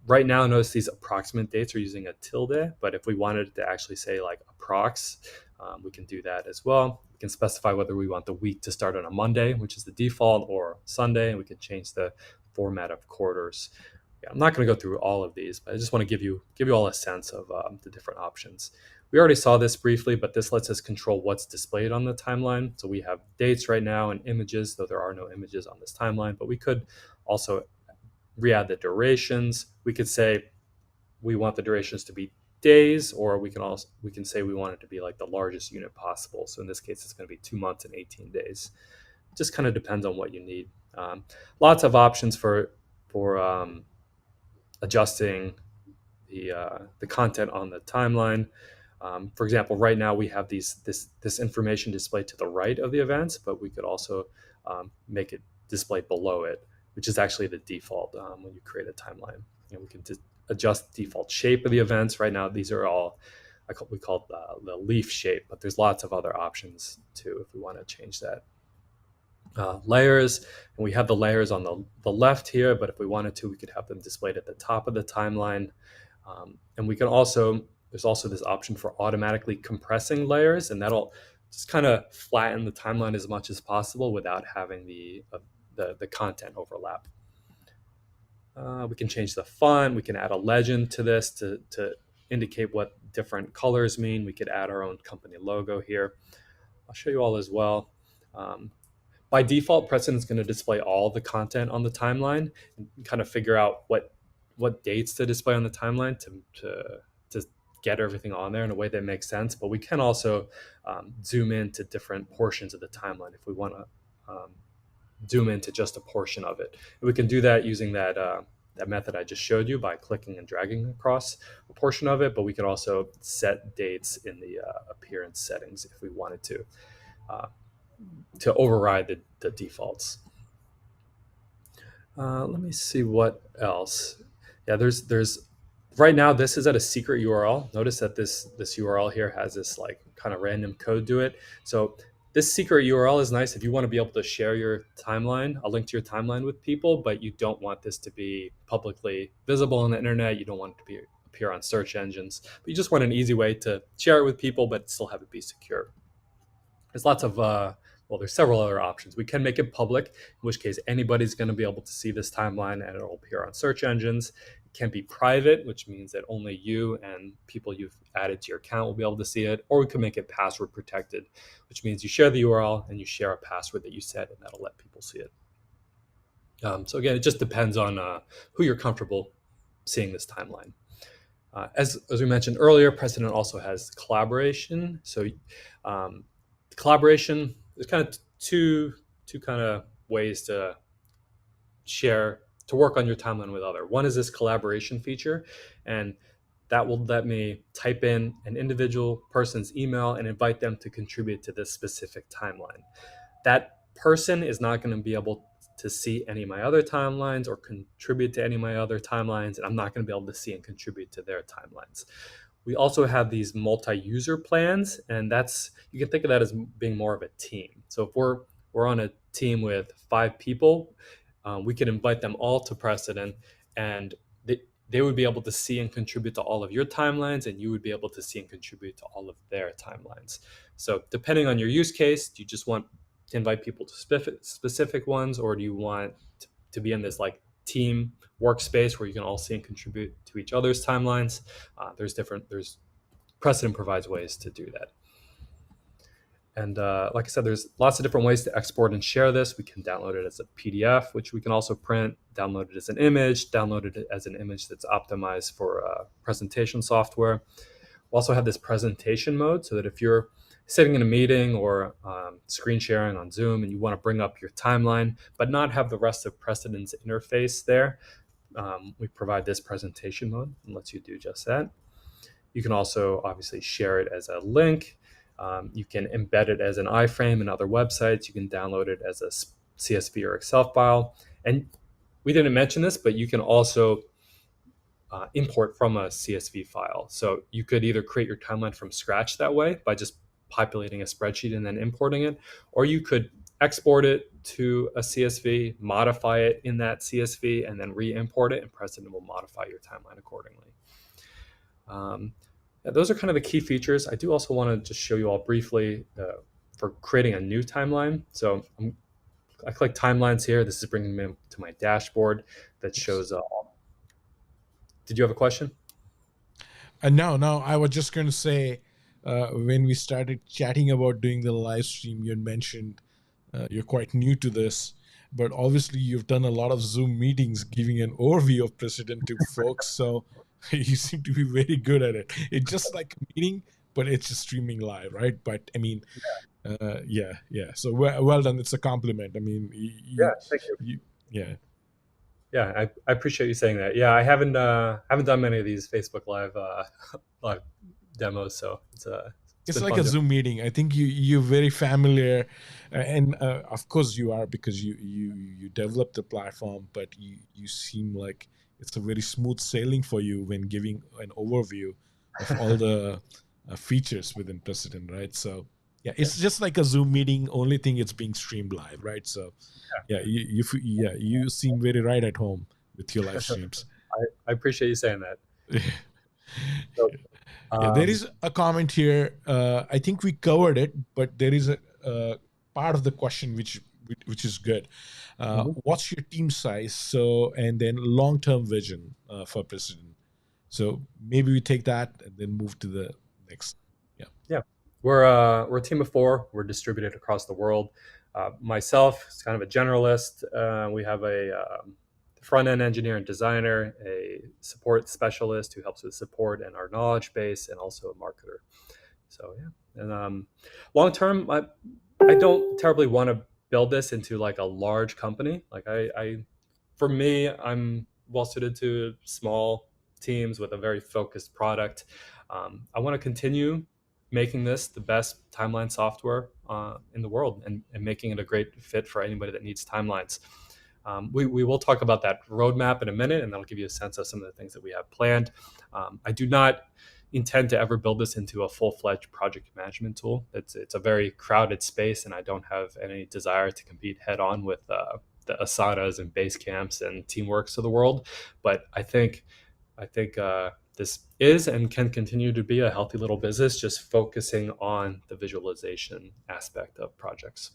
Right now, notice these approximate dates are using a tilde, but if we wanted to actually say like approx, we can do that as well. We can specify whether we want the week to start on a Monday, which is the default, or Sunday, and we can change the format of quarters. Yeah, I'm not going to go through all of these, but I just want to give you all a sense of the different options. We already saw this briefly, but this lets us control what's displayed on the timeline. So we have dates right now and images, though there are no images on this timeline, but we could also re-add the durations. We could say we want the durations to be days, or we can say we want it to be like the largest unit possible. So in this case, it's going to be 2 months and 18 days. It just kind of depends on what you need. Lots of options for adjusting the content on the timeline. For example, right now we have this information displayed to the right of the events, but we could also make it display below it, which is actually the default when you create a timeline. We can adjust the default shape of the events. Right now, these are all we call the leaf shape, but there's lots of other options too if we want to change that. Layers, and we have the layers on the left here, but if we wanted to, we could have them displayed at the top of the timeline. And we can also, there's also this option for automatically compressing layers, and that'll just kind of flatten the timeline as much as possible without having the content overlap. We can change the font. We can add a legend to this to indicate what different colors mean. We could add our own company logo here. I'll show you all as well. By default, Preceden is going to display all the content on the timeline and kind of figure out what dates to display on the timeline to get everything on there in a way that makes sense. But we can also zoom into different portions of the timeline if we want to zoom into just a portion of it. And we can do that using that method I just showed you by clicking and dragging across a portion of it. But we can also set dates in the appearance settings if we wanted to override the defaults. Let me see what else. Yeah, there's right now this is at a secret URL. Notice that this URL here has this like kind of random code to it. So this secret URL is nice if you want to be able to share your timeline, a link to your timeline with people, but you don't want this to be publicly visible on the internet. You don't want it to appear on search engines, but you just want an easy way to share it with people, but still have it be secure. There's lots of there's several other options. We can make it public, in which case anybody's going to be able to see this timeline and it'll appear on search engines. It can be private, which means that only you and people you've added to your account will be able to see it. Or we can make it password protected, which means you share the URL and you share a password that you set, and that'll let people see it. So again, it just depends on who you're comfortable seeing this timeline. As we mentioned earlier, Preceden also has collaboration. So collaboration, there's kind of two kind of ways to share, to work on your timeline with other. One is this collaboration feature, and that will let me type in an individual person's email and invite them to contribute to this specific timeline. That person is not going to be able to see any of my other timelines or contribute to any of my other timelines, and I'm not going to be able to see and contribute to their timelines. We also have these multi-user plans, and you can think of that as being more of a team. So if we're on a team with 5 people, we can invite them all to Preceden, and they would be able to see and contribute to all of your timelines, and you would be able to see and contribute to all of their timelines. So depending on your use case, do you just want to invite people to specific ones, or do you want to be in this like team workspace where you can all see and contribute to each other's timelines? There's Preceden provides ways to do that. And like I said, there's lots of different ways to export and share this. We can download it as a PDF, which we can also print, download it as an image, download it as an image that's optimized for presentation software. We also have this presentation mode so that if you're sitting in a meeting or screen sharing on Zoom and you want to bring up your timeline, but not have the rest of Preceden's interface there, we provide this presentation mode and lets you do just that. You can also obviously share it as a link. You can embed it as an iframe in other websites. You can download it as a CSV or Excel file. And we didn't mention this, but you can also import from a CSV file. So you could either create your timeline from scratch that way by just populating a spreadsheet and then importing it, or you could export it to a CSV, modify it in that CSV, and then re-import it, and Preceden will modify your timeline accordingly. Those are kind of the key features. I do also want to just show you all briefly for creating a new timeline. So I click timelines here. This is bringing me to my dashboard that shows all. Did you have a question? No, I was just going to say, when we started chatting about doing the live stream, you had mentioned you're quite new to this, but obviously you've done a lot of Zoom meetings giving an overview of Preceden to folks. So you seem to be very good at it. It's just like a meeting, but it's just streaming live, right? But I mean, yeah. So well done. It's a compliment. I mean, thank you. Yeah. Yeah, I appreciate you saying that. Yeah, I haven't done many of these Facebook Live live demos, so it's like a Zoom meeting. I think you're very familiar, and of course you are because you developed the platform, but you seem like it's a very smooth sailing for you when giving an overview of all the features within Preceden, right? So yeah, it's just like a Zoom meeting. Only thing it's being streamed live, right? So you seem very right at home with your live streams. I appreciate you saying that. So, there is a comment here. I think we covered it, but there is a part of the question which is good. What's your team size? So, and then long-term vision for Preceden. So maybe we take that and then move to the next. Yeah. We're a team of 4. We're distributed across the world. Myself is kind of a generalist. We have a front-end engineer and designer, a support specialist who helps with support and our knowledge base, and also a marketer. So yeah, and long-term, I don't terribly want to build this into like a large company. Like for me, I'm well suited to small teams with a very focused product. I want to continue making this the best timeline software in the world and making it a great fit for anybody that needs timelines. We will talk about that roadmap in a minute, and that'll give you a sense of some of the things that we have planned. I do not intend to ever build this into a full-fledged project management tool. It's a very crowded space, and I don't have any desire to compete head-on with the Asanas and Basecamps and Teamworks of the world. But I think this is and can continue to be a healthy little business, just focusing on the visualization aspect of projects.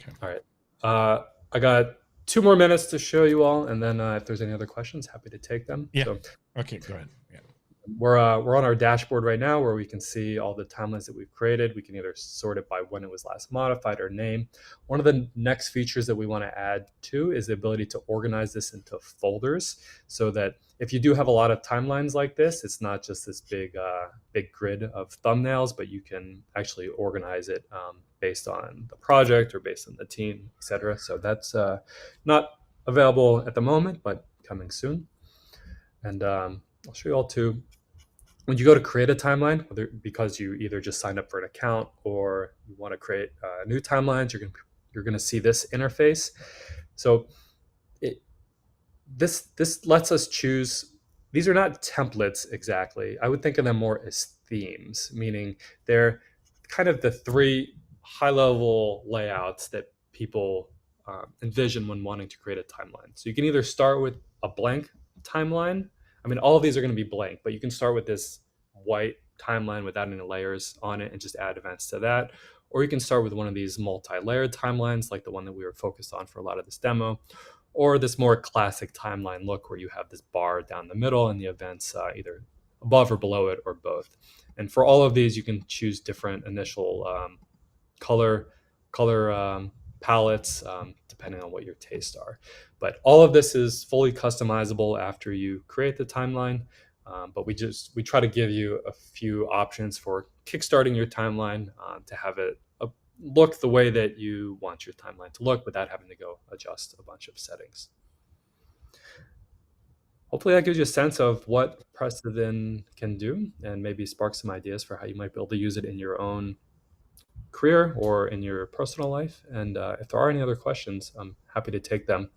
Okay. All right. I got 2 more minutes to show you all, and then if there's any other questions, happy to take them. Yeah. So, okay, go ahead. Yeah. We're on our dashboard right now where we can see all the timelines that we've created. We can either sort it by when it was last modified or name. One of the next features that we want to add too is the ability to organize this into folders, so that if you do have a lot of timelines like this, it's not just this big grid of thumbnails, but you can actually organize it based on the project or based on the team, etc. So that's not available at the moment, but coming soon. And I'll show you all too. When you go to create a timeline, whether because you either just signed up for an account or you want to create new timelines, you're gonna see this interface. So this lets us choose. These are not templates exactly. I would think of them more as themes, meaning they're kind of the three high-level layouts that people envision when wanting to create a timeline. So you can either start with a blank timeline. I mean, all of these are going to be blank, but you can start with this white timeline without any layers on it and just add events to that. Or you can start with one of these multi-layered timelines, like the one that we were focused on for a lot of this demo, or this more classic timeline look where you have this bar down the middle and the events either above or below it or both. And for all of these, you can choose different initial color palettes depending on what your tastes are. But all of this is fully customizable after you create the timeline. But we try to give you a few options for kickstarting your timeline to have it look the way that you want your timeline to look without having to go adjust a bunch of settings. Hopefully that gives you a sense of what Preceden can do and maybe spark some ideas for how you might be able to use it in your own career or in your personal life. And if there are any other questions, I'm happy to take them.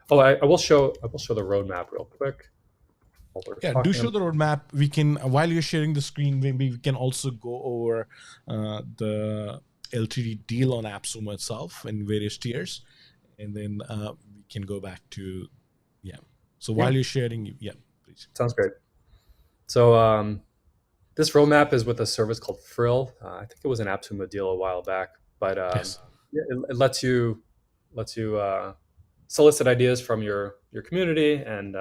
Oh, I will show the roadmap real quick. Yeah, do show the roadmap. We can, while you're sharing the screen, maybe we can also go over the LTD deal on Appsumo itself in various tiers, and then we can go back to, So while you're sharing, please. Sounds great. So this roadmap is with a service called Frill. I think it was an Appsumo deal a while back, but Yes. it lets you solicit ideas from your community, and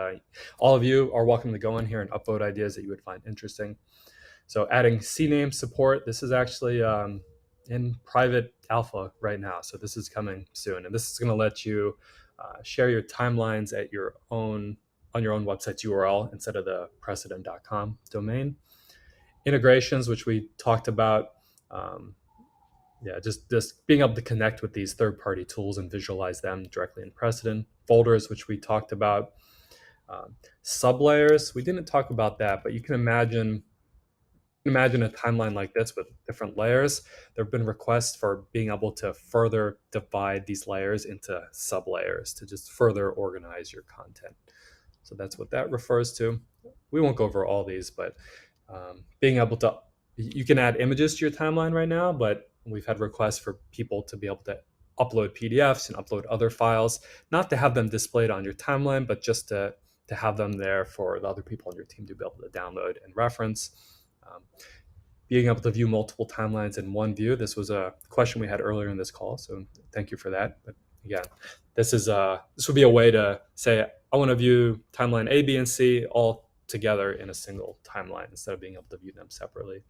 all of you are welcome to go in here and upload ideas that you would find interesting. So adding CNAME support, this is actually in private alpha right now. So this is coming soon, and this is going to let you share your timelines at on your own website's URL instead of the preceden.com domain. Integrations, which we talked about. Just being able to connect with these third-party tools and visualize them directly in Preceden. Folders, which we talked about. Sublayers, we didn't talk about that, but you can imagine a timeline like this with different layers. There have been requests for being able to further divide these layers into sublayers to just further organize your content. So that's what that refers to. We won't go over all these, but being able to, you can add images to your timeline right now, but we've had requests for people to be able to upload PDFs and upload other files, not to have them displayed on your timeline, but just to have them there for the other people on your team to be able to download and reference. Being able to view multiple timelines in one view. This was a question we had earlier in this call, so thank you for that. But again, this would be a way to say, I want to view timeline A, B, and C all together in a single timeline instead of being able to view them separately.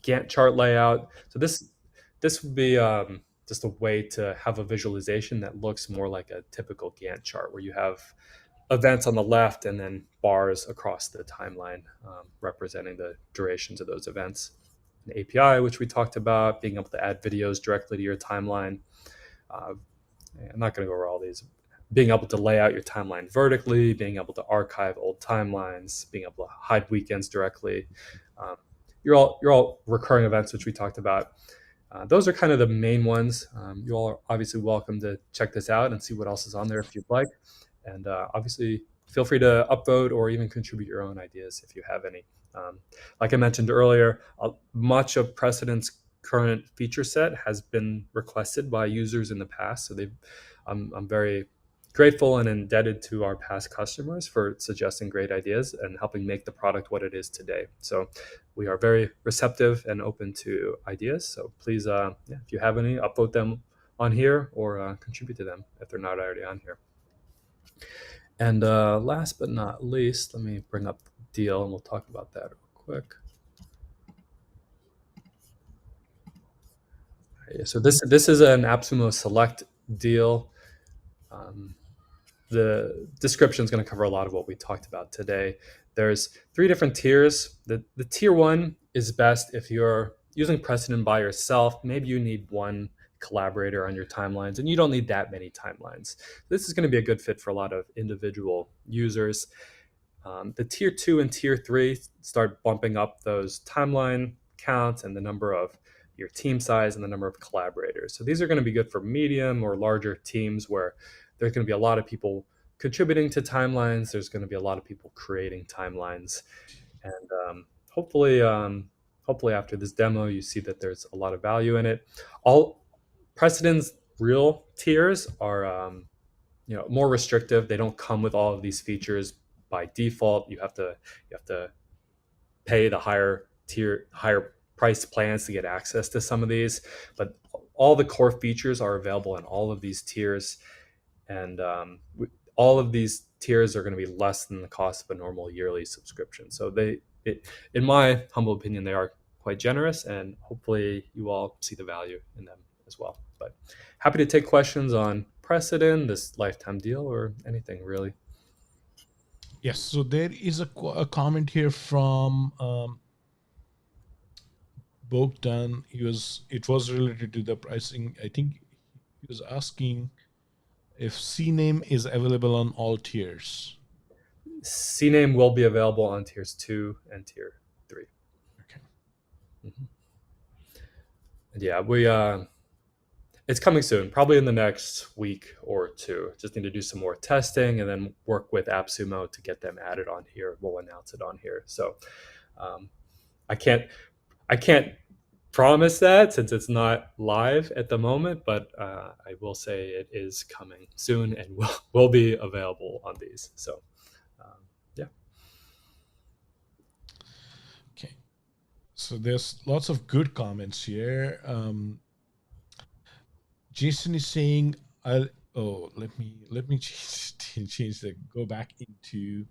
Gantt chart layout. So this would be just a way to have a visualization that looks more like a typical Gantt chart, where you have events on the left and then bars across the timeline representing the durations of those events. An API, which we talked about, being able to add videos directly to your timeline. I'm not going to go over all these. Being able to lay out your timeline vertically, being able to archive old timelines, being able to hide weekends directly. You're all recurring events, which we talked about. Those are kind of the main ones. You all are obviously welcome to check this out and see what else is on there if you'd like. And obviously, feel free to upvote or even contribute your own ideas if you have any. Like I mentioned earlier, much of Preceden's current feature set has been requested by users in the past. So I'm very grateful and indebted to our past customers for suggesting great ideas and helping make the product what it is today. So we are very receptive and open to ideas. So please, if you have any, upvote them on here or contribute to them if they're not already on here. And last but not least, let me bring up the deal and we'll talk about that real quick. So this is an Appsumo Select deal. The description is going to cover a lot of what we talked about today. There's 3 different tiers. The tier 1 is best if you're using Preceden by yourself. Maybe you need one collaborator on your timelines, and you don't need that many timelines. This is going to be a good fit for a lot of individual users. The tier 2 and tier 3 start bumping up those timeline counts and the number of your team size and the number of collaborators. So these are going to be good for medium or larger teams where there's going to be a lot of people contributing to timelines. There's going to be a lot of people creating timelines. And hopefully after this demo, you see that there's a lot of value in it. All Preceden's real tiers are more restrictive. They don't come with all of these features by default. You have to pay the higher price plans to get access to some of these, but all the core features are available in all of these tiers, and all of these tiers are going to be less than the cost of a normal yearly subscription. So in my humble opinion, they are quite generous, and hopefully you all see the value in them as well. But happy to take questions on Preceden, this lifetime deal, or anything really. Yes, so there is a comment here from Bogdan. It was related to the pricing. I think he was asking if CNAME is available on all tiers. CNAME will be available on tiers 2 and tier 3. Okay. Mm-hmm. Yeah, it's coming soon, probably in the next week or two. Just need to do some more testing and then work with Appsumo to get them added on here. We'll announce it on here. So I can't promise that since it's not live at the moment, but I will say it is coming soon and will be available on these. So yeah. Okay. So there's lots of good comments here. Jason is saying, let me change the go back into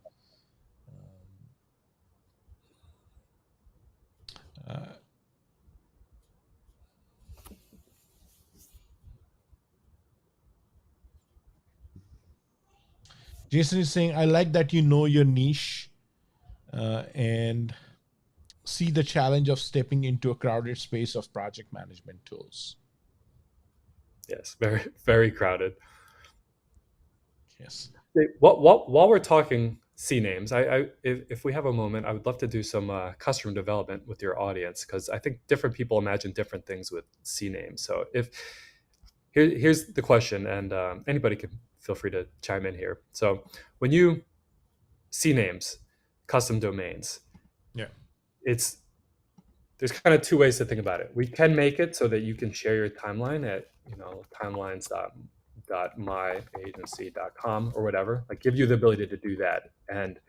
Jason is saying, I like that you know your niche and see the challenge of stepping into a crowded space of project management tools. Yes, very, very crowded. Yes. While we're talking CNAMEs, if we have a moment, I would love to do some custom development with your audience, because I think different people imagine different things with CNAMEs. So here's the question, and anybody can feel free to chime in here. So when you CNAMEs, custom domains, there's kind of two ways to think about it. We can make it so that you can share your timeline at timelines.myagency.com or whatever, like give you the ability to do that, and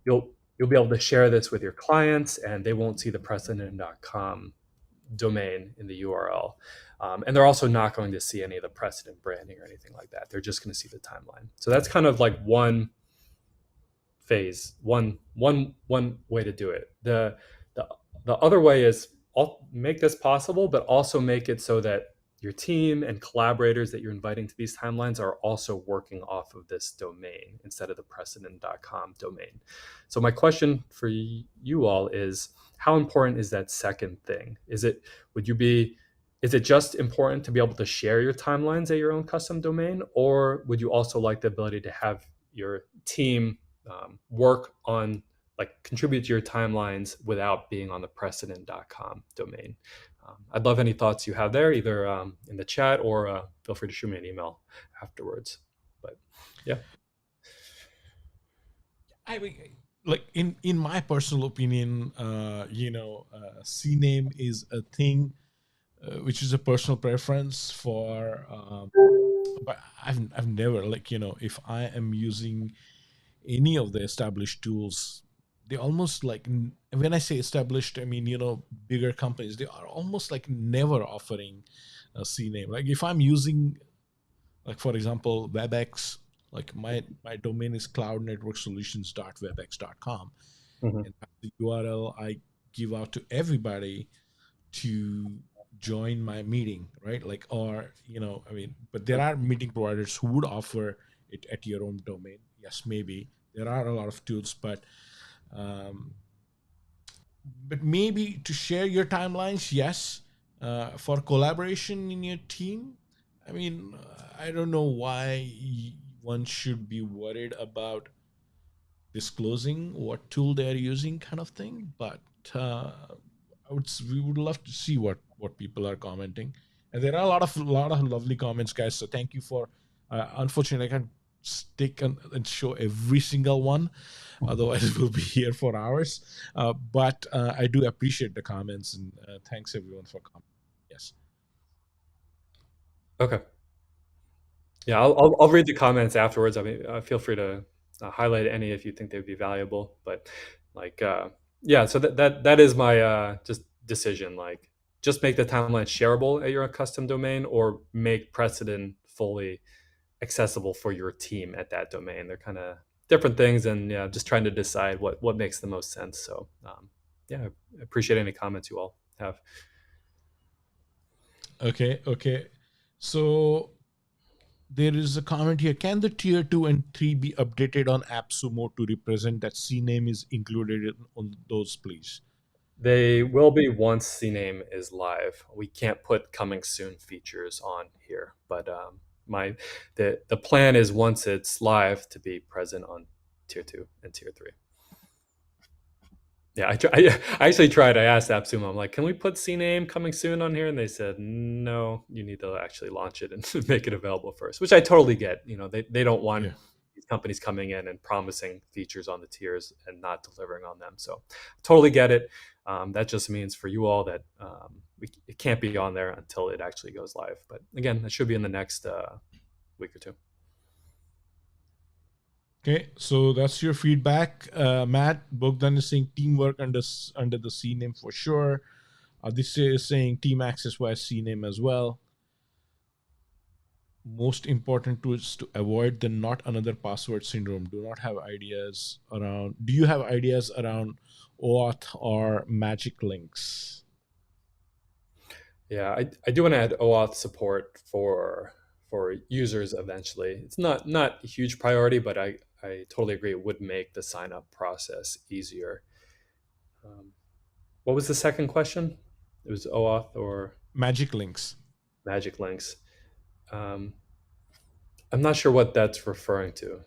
you'll be able to share this with your clients, and they won't see the precedent.com domain in the URL, and they're also not going to see any of the Preceden branding or anything like that. They're just going to see the timeline. So that's kind of like one phase, one way to do it. The other way is I'll make this possible, but also make it so that your team and collaborators that you're inviting to these timelines are also working off of this domain instead of the precedent.com domain. So my question for you all is, how important is that second thing? Is it just important to be able to share your timelines at your own custom domain, or would you also like the ability to have your team work on, contribute to your timelines without being on the precedent.com domain? I'd love any thoughts you have there, either in the chat or feel free to shoot me an email afterwards. But yeah. In my personal opinion, CNAME is a thing which is a personal preference for, but I've never, if I am using any of the established tools, they almost, when I say established, I mean, bigger companies, they are almost never offering a CNAME. If I'm using, for example, WebEx, my domain is cloudnetworksolutions.webex.com. Mm-hmm. And that's the URL I give out to everybody to join my meeting, right? But there are meeting providers who would offer it at your own domain. Yes, maybe. There are a lot of tools, but maybe to share your timelines, yes. For collaboration in your team, I mean, I don't know why one should be worried about disclosing what tool they're using, kind of thing. But we would love to see what people are commenting, and there are a lot of lovely comments, guys. So thank you for. Unfortunately, I can't stick and show every single one, otherwise we'll be here for hours. But I do appreciate the comments, and thanks everyone for commenting. Yes. Okay. Yeah, I'll read the comments afterwards. I mean, feel free to highlight any if you think they'd be valuable. But like, yeah, so that is my just decision. Like, just make the timeline shareable at your custom domain, or make Preceden fully accessible for your team at that domain. They're kind of different things, and yeah, just trying to decide what makes the most sense. So, yeah, I appreciate any comments you all have. Okay. So there is a comment here. Can the tier 2 and 3 be updated on Appsumo to represent that CNAME is included on those, please? They will be once CNAME is live. We can't put coming soon features on here, but the plan is once it's live to be present on tier 2 and tier 3. Yeah, I actually tried. I asked Appsumo, I'm like, can we put CNAME coming soon on here? And they said, no, you need to actually launch it and make it available first, which I totally get. You know, they don't want Yeah. these companies coming in and promising features on the tiers and not delivering on them. So totally get it. That just means for you all that it can't be on there until it actually goes live. But again, that should be in the next week or two. Okay, so that's your feedback. Matt Bogdan is saying teamwork under the CNAME for sure. This is saying team access via CNAME as well. Most important is to avoid the not another password syndrome. Do you have ideas around OAuth or magic links? Yeah, I do want to add OAuth support for users eventually. It's not a huge priority, but I totally agree it would make the sign up process easier. What was the second question? It was OAuth or Magic links. magic links. Um, I'm not sure what that's referring to.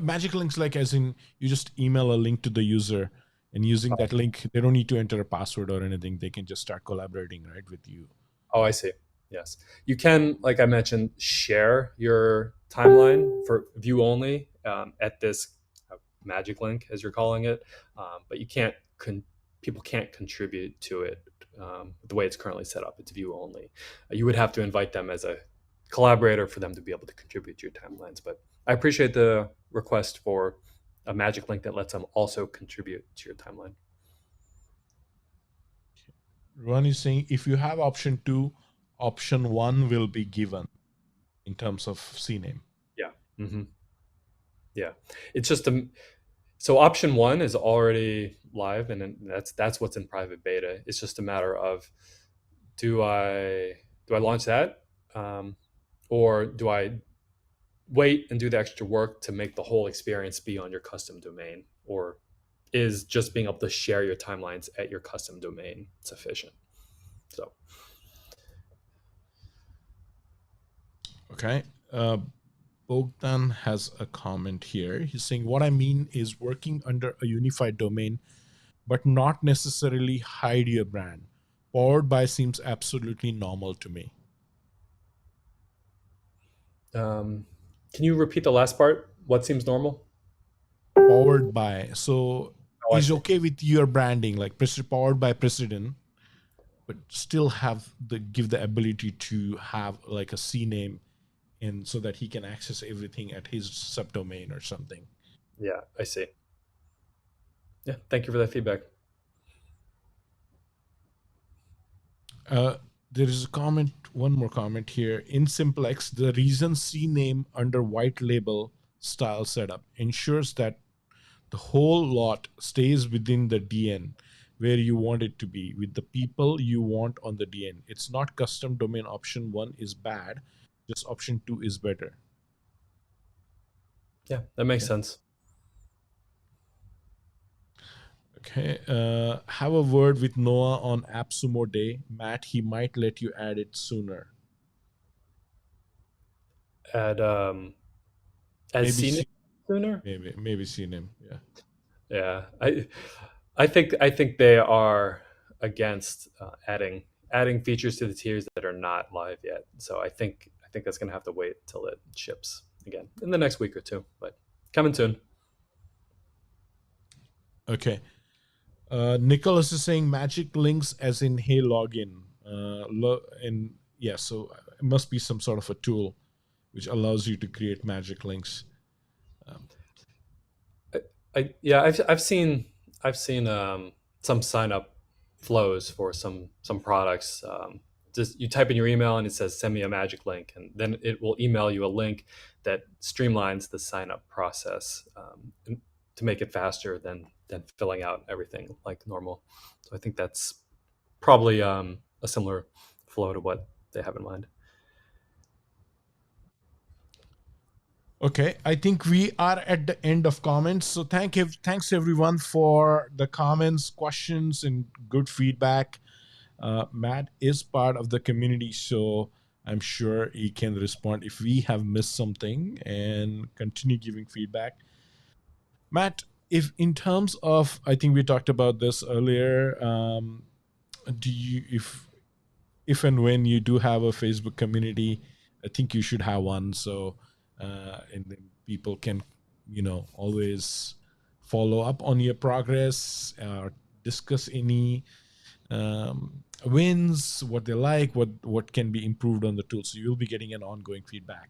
Magic links, like as in you just email a link to the user, and using that link, they don't need to enter a password or anything. They can just start collaborating right with you. Oh, I see. Yes. You can, like I mentioned, share your timeline for view only at this magic link, as you're calling it, but you can't. People can't contribute to it the way it's currently set up. It's view only. You would have to invite them as a collaborator for them to be able to contribute to your timelines. But I appreciate the request for a magic link that lets them also contribute to your timeline. Ron is saying if you have option 2, option 1 will be given in terms of CNAME. Yeah. Mm-hmm. Yeah. It's just so option 1 is already live, and that's what's in private beta. It's just a matter of do I launch that, or do I wait and do the extra work to make the whole experience be on your custom domain, or is just being able to share your timelines at your custom domain sufficient? So Okay. Bogdan has a comment here. He's saying, what I mean is working under a unified domain, but not necessarily hide your brand. Powered by seems absolutely normal to me. can you repeat the last part? What seems normal? Powered by. So Oh, I he's see. okay with your branding, like powered by Preceden, but still give the ability to have like a CNAME, and so that he can access everything at his subdomain or something. Yeah, I see. Yeah, thank you for that feedback. There is one more comment here. In Simplex, the reason CNAME under white label style setup ensures that the whole lot stays within the DN where you want it to be with the people you want on the DN. It's not custom domain option 1 is bad, just option 2 is better. Yeah, that makes sense. Okay. Have a word with Noah on Appsumo Day. Matt, he might let you add it sooner. Add Maybe seen it see, sooner. maybe seen him. Yeah. Yeah, I think they are against adding features to the tiers that are not live yet. So I think that's gonna have to wait till it ships again in the next week or two, but coming soon. Okay. Nicholas is saying magic links as in hey login. And yeah, so it must be some sort of a tool which allows you to create magic links. Um, Yeah, I've seen some sign up flows for some products. Just you type in your email and it says send me a magic link, and then it will email you a link that streamlines the sign up process to make it faster than filling out everything like normal. So I think that's probably a similar flow to what they have in mind. Okay, I think we are at the end of comments. So thanks everyone for the comments, questions, and good feedback. Matt is part of the community, so I'm sure he can respond if we have missed something and continue giving feedback. Matt, if in terms of, I think we talked about this earlier. Do you if and when you do have a Facebook community, I think you should have one. So, and then people can, always follow up on your progress, discuss any wins, what they like, what can be improved on the tool. So you'll be getting an ongoing feedback.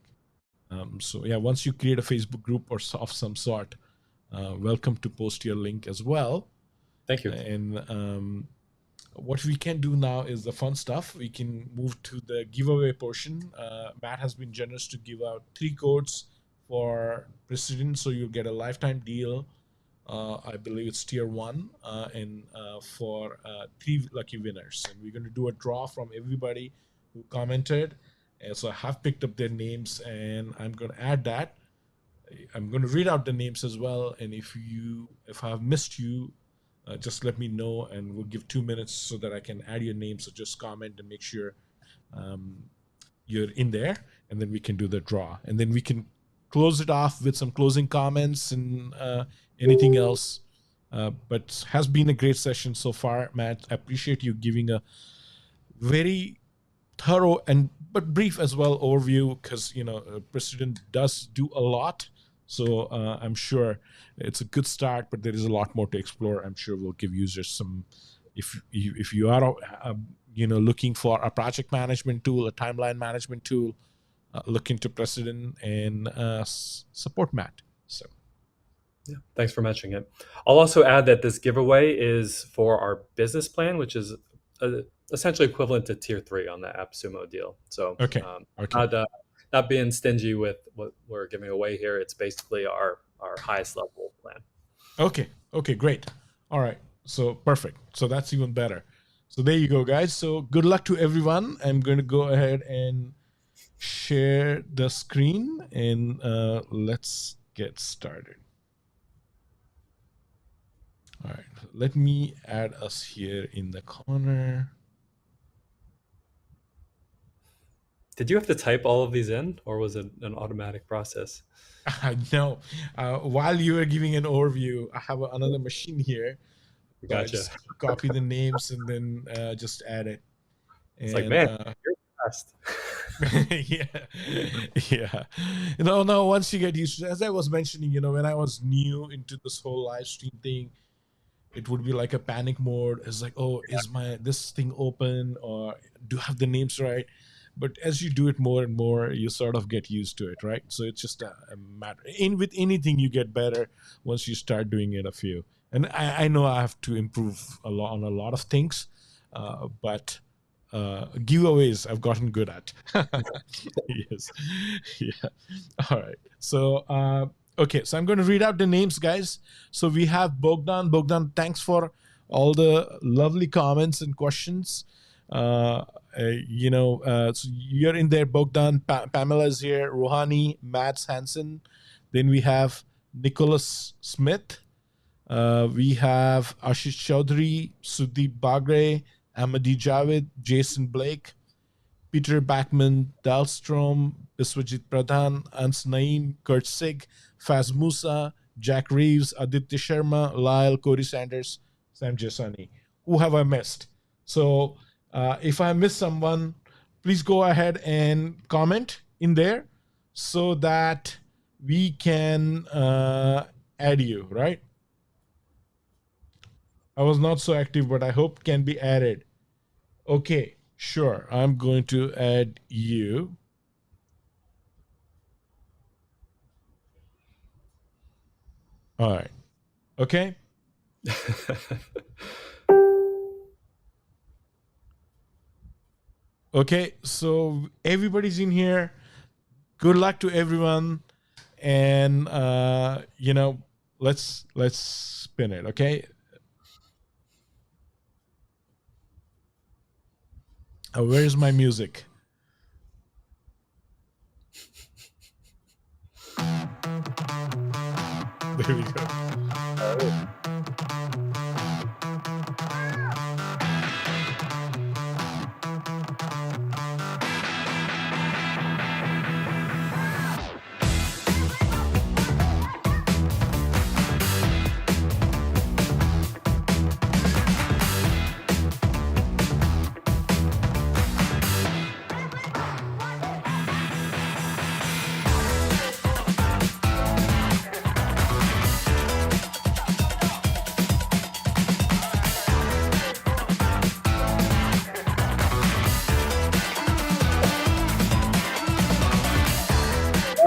So yeah, once you create a Facebook group or of some sort, welcome to post your link as well. Thank you. And what we can do now is the fun stuff. We can move to the giveaway portion. Matt has been generous to give out 3 codes for Preceden, so you'll get a lifetime deal. I believe it's tier 1, and for 3 lucky winners. And we're going to do a draw from everybody who commented. And so I have picked up their names, and I'm going to add that. I'm going to read out the names as well. And if I have missed you, just let me know, and we'll give 2 minutes so that I can add your name. So just comment and make sure you're in there, and then we can do the draw, and then we can close it off with some closing comments and anything else. But has been a great session so far, Matt. I appreciate you giving a very thorough and but brief as well overview, because Preceden does do a lot. So I'm sure it's a good start, but there is a lot more to explore. I'm sure we'll give users some. If you are looking for a project management tool, a timeline management tool, look into Preceden and support Matt. So. Yeah, thanks for mentioning it. I'll also add that this giveaway is for our business plan, which is essentially equivalent to tier 3 on the Appsumo deal. So Okay. not being stingy with what we're giving away here. It's basically our highest level plan. Okay, great. All right, so perfect. So that's even better. So there you go, guys. So good luck to everyone. I'm going to go ahead and share the screen, and let's get started. All right, let me add us here in the corner. Did you have to type all of these in, or was it an automatic process? No, while you were giving an overview, I have another machine here. So Gotcha. I just copy the names and then just add it. It's like, man, you're fast. yeah. No, once you get used to it, as I was mentioning, when I was new into this whole live stream thing, it would be like a panic mode. It's like, oh, is this thing open, or do I have the names right? But as you do it more and more, you sort of get used to it, right? So it's just a matter. With anything, you get better once you start doing it a few. And I know I have to improve a lot on a lot of things, but giveaways I've gotten good at. Yes, yeah. All right. So okay, so I'm going to read out the names, guys. So we have Bogdan. Bogdan, thanks for all the lovely comments and questions. So you're in there, Bogdan. Pamela is here. Rohani, Mads Hansen. Then we have Nicholas Smith. We have Ashish Chaudhary, Sudeep Bagre, Amadi Javed, Jason Blake, Peter Backman, Dahlstrom, Biswajit Pradhan, Ans Naeem, Kurt Sig, Faz Musa, Jack Reeves, Aditya Sharma, Lyle, Corey Sanders, Sam Jasani. Who have I missed? So if I miss someone, please go ahead and comment in there so that we can add you, right? I was not so active, but I hope can be added. Okay, sure. I'm going to add you. All right. Okay. Okay. So everybody's in here. Good luck to everyone. And let's spin it. Okay. Where's my music? There we go.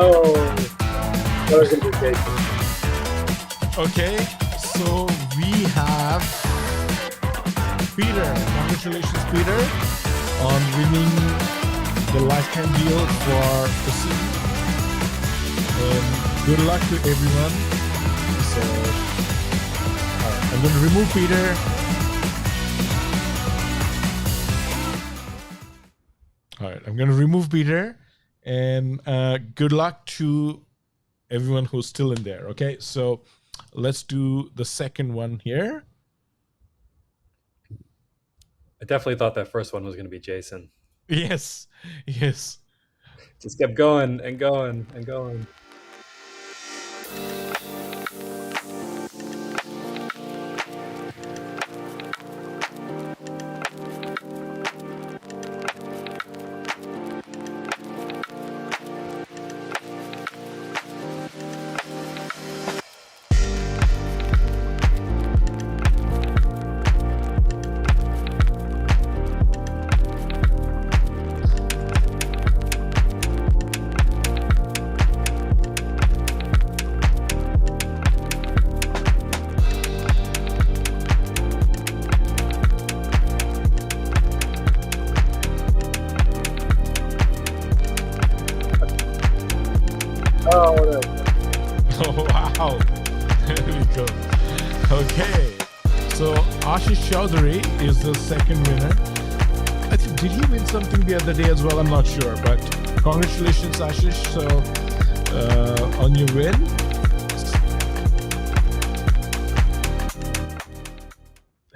Oh, that was going to be great. Okay, so we have Peter. Congratulations, Peter, on winning the lifetime deal for the season. And good luck to everyone. So, all right, I'm going to remove Peter. All right, I'm going to remove Peter. And good luck to everyone who's still in there. Okay, so let's do the second one here. I definitely thought that first one was going to be Jason. Yes. Just kept going and going and going. Oh, no. Oh, wow. There we go. Okay. So Ashish Chaudhary is the second winner. I think, did he win something the other day as well? I'm not sure, but congratulations, Ashish. So on your win.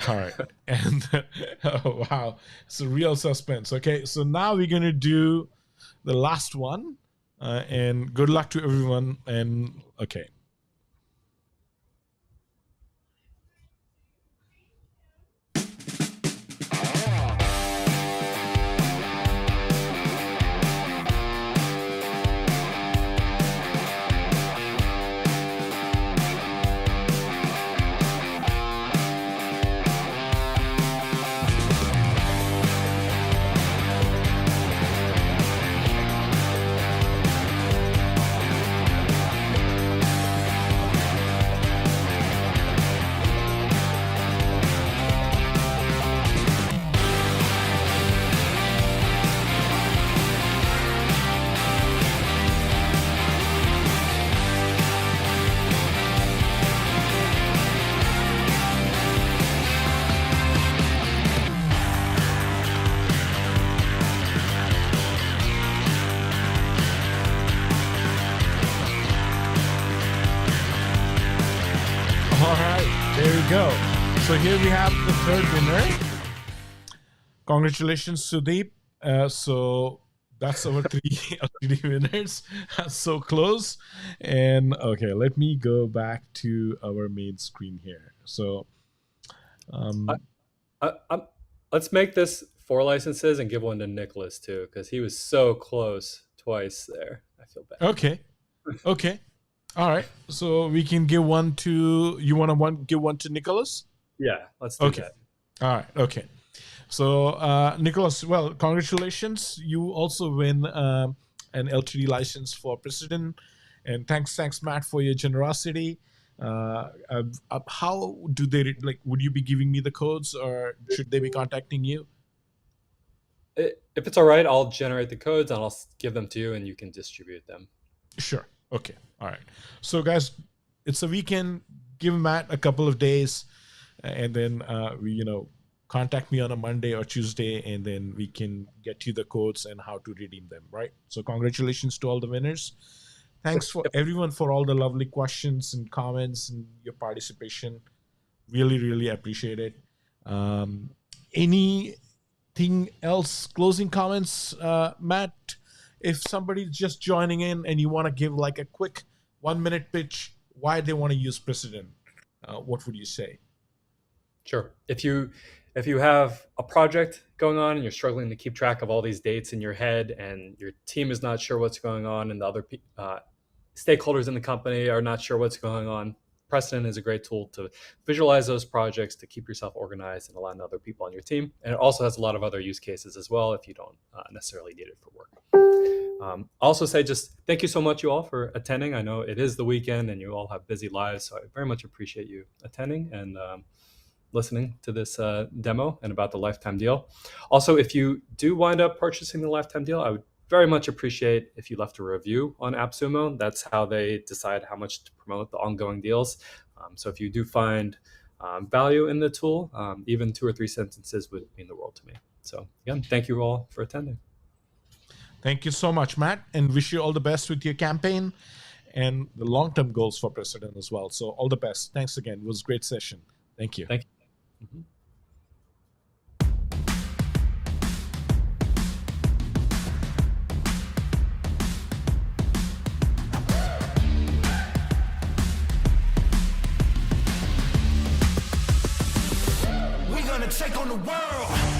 All right. And oh, wow. It's a real suspense. Okay. So now we're going to do the last one. And good luck to everyone. And okay. All right, there we go. So here we have the third winner. Congratulations, Sudeep. So that's our three winners. So close. And okay, let me go back to our main screen here. So let's make this 4 licenses and give one to Nicholas too, because he was so close twice there. I feel bad. Okay. All right. So we can give one to give one to Nicholas? Yeah, let's do that. All right. Okay. So Nicholas, well, congratulations. You also win an LTD license for Preceden. And thanks, Matt, for your generosity. How do they would you be giving me the codes, or should they be contacting you? If it's all right, I'll generate the codes and I'll give them to you and you can distribute them. Sure. Okay. All right. So guys, it's a weekend. Give Matt a couple of days, and then contact me on a Monday or Tuesday, and then we can get you the codes and how to redeem them. Right. So congratulations to all the winners. Thanks for everyone for all the lovely questions and comments and your participation. Really, really appreciate it. Anything else? Closing comments, Matt? If somebody's just joining in and you want to give like a quick 1-minute pitch why they want to use Preceden, what would you say? Sure. If you have a project going on and you're struggling to keep track of all these dates in your head, and your team is not sure what's going on, and the other stakeholders in the company are not sure what's going on, Preceden is a great tool to visualize those projects, to keep yourself organized and align to other people on your team. And it also has a lot of other use cases as well if you don't necessarily need it for work. I'll also say just thank you so much, you all, for attending. I know it is the weekend and you all have busy lives, so I very much appreciate you attending and listening to this demo and about the lifetime deal. Also, if you do wind up purchasing the lifetime deal, I would very much appreciate if you left a review on Appsumo. That's how they decide how much to promote the ongoing deals. So if you do find value in the tool, even 2 or 3 sentences would mean the world to me. So again, thank you all for attending. Thank you so much, Matt, and wish you all the best with your campaign and the long-term goals for Preceden as well. So all the best. Thanks again. It was a great session. Thank you. Thank you. Mm-hmm. Take on the world.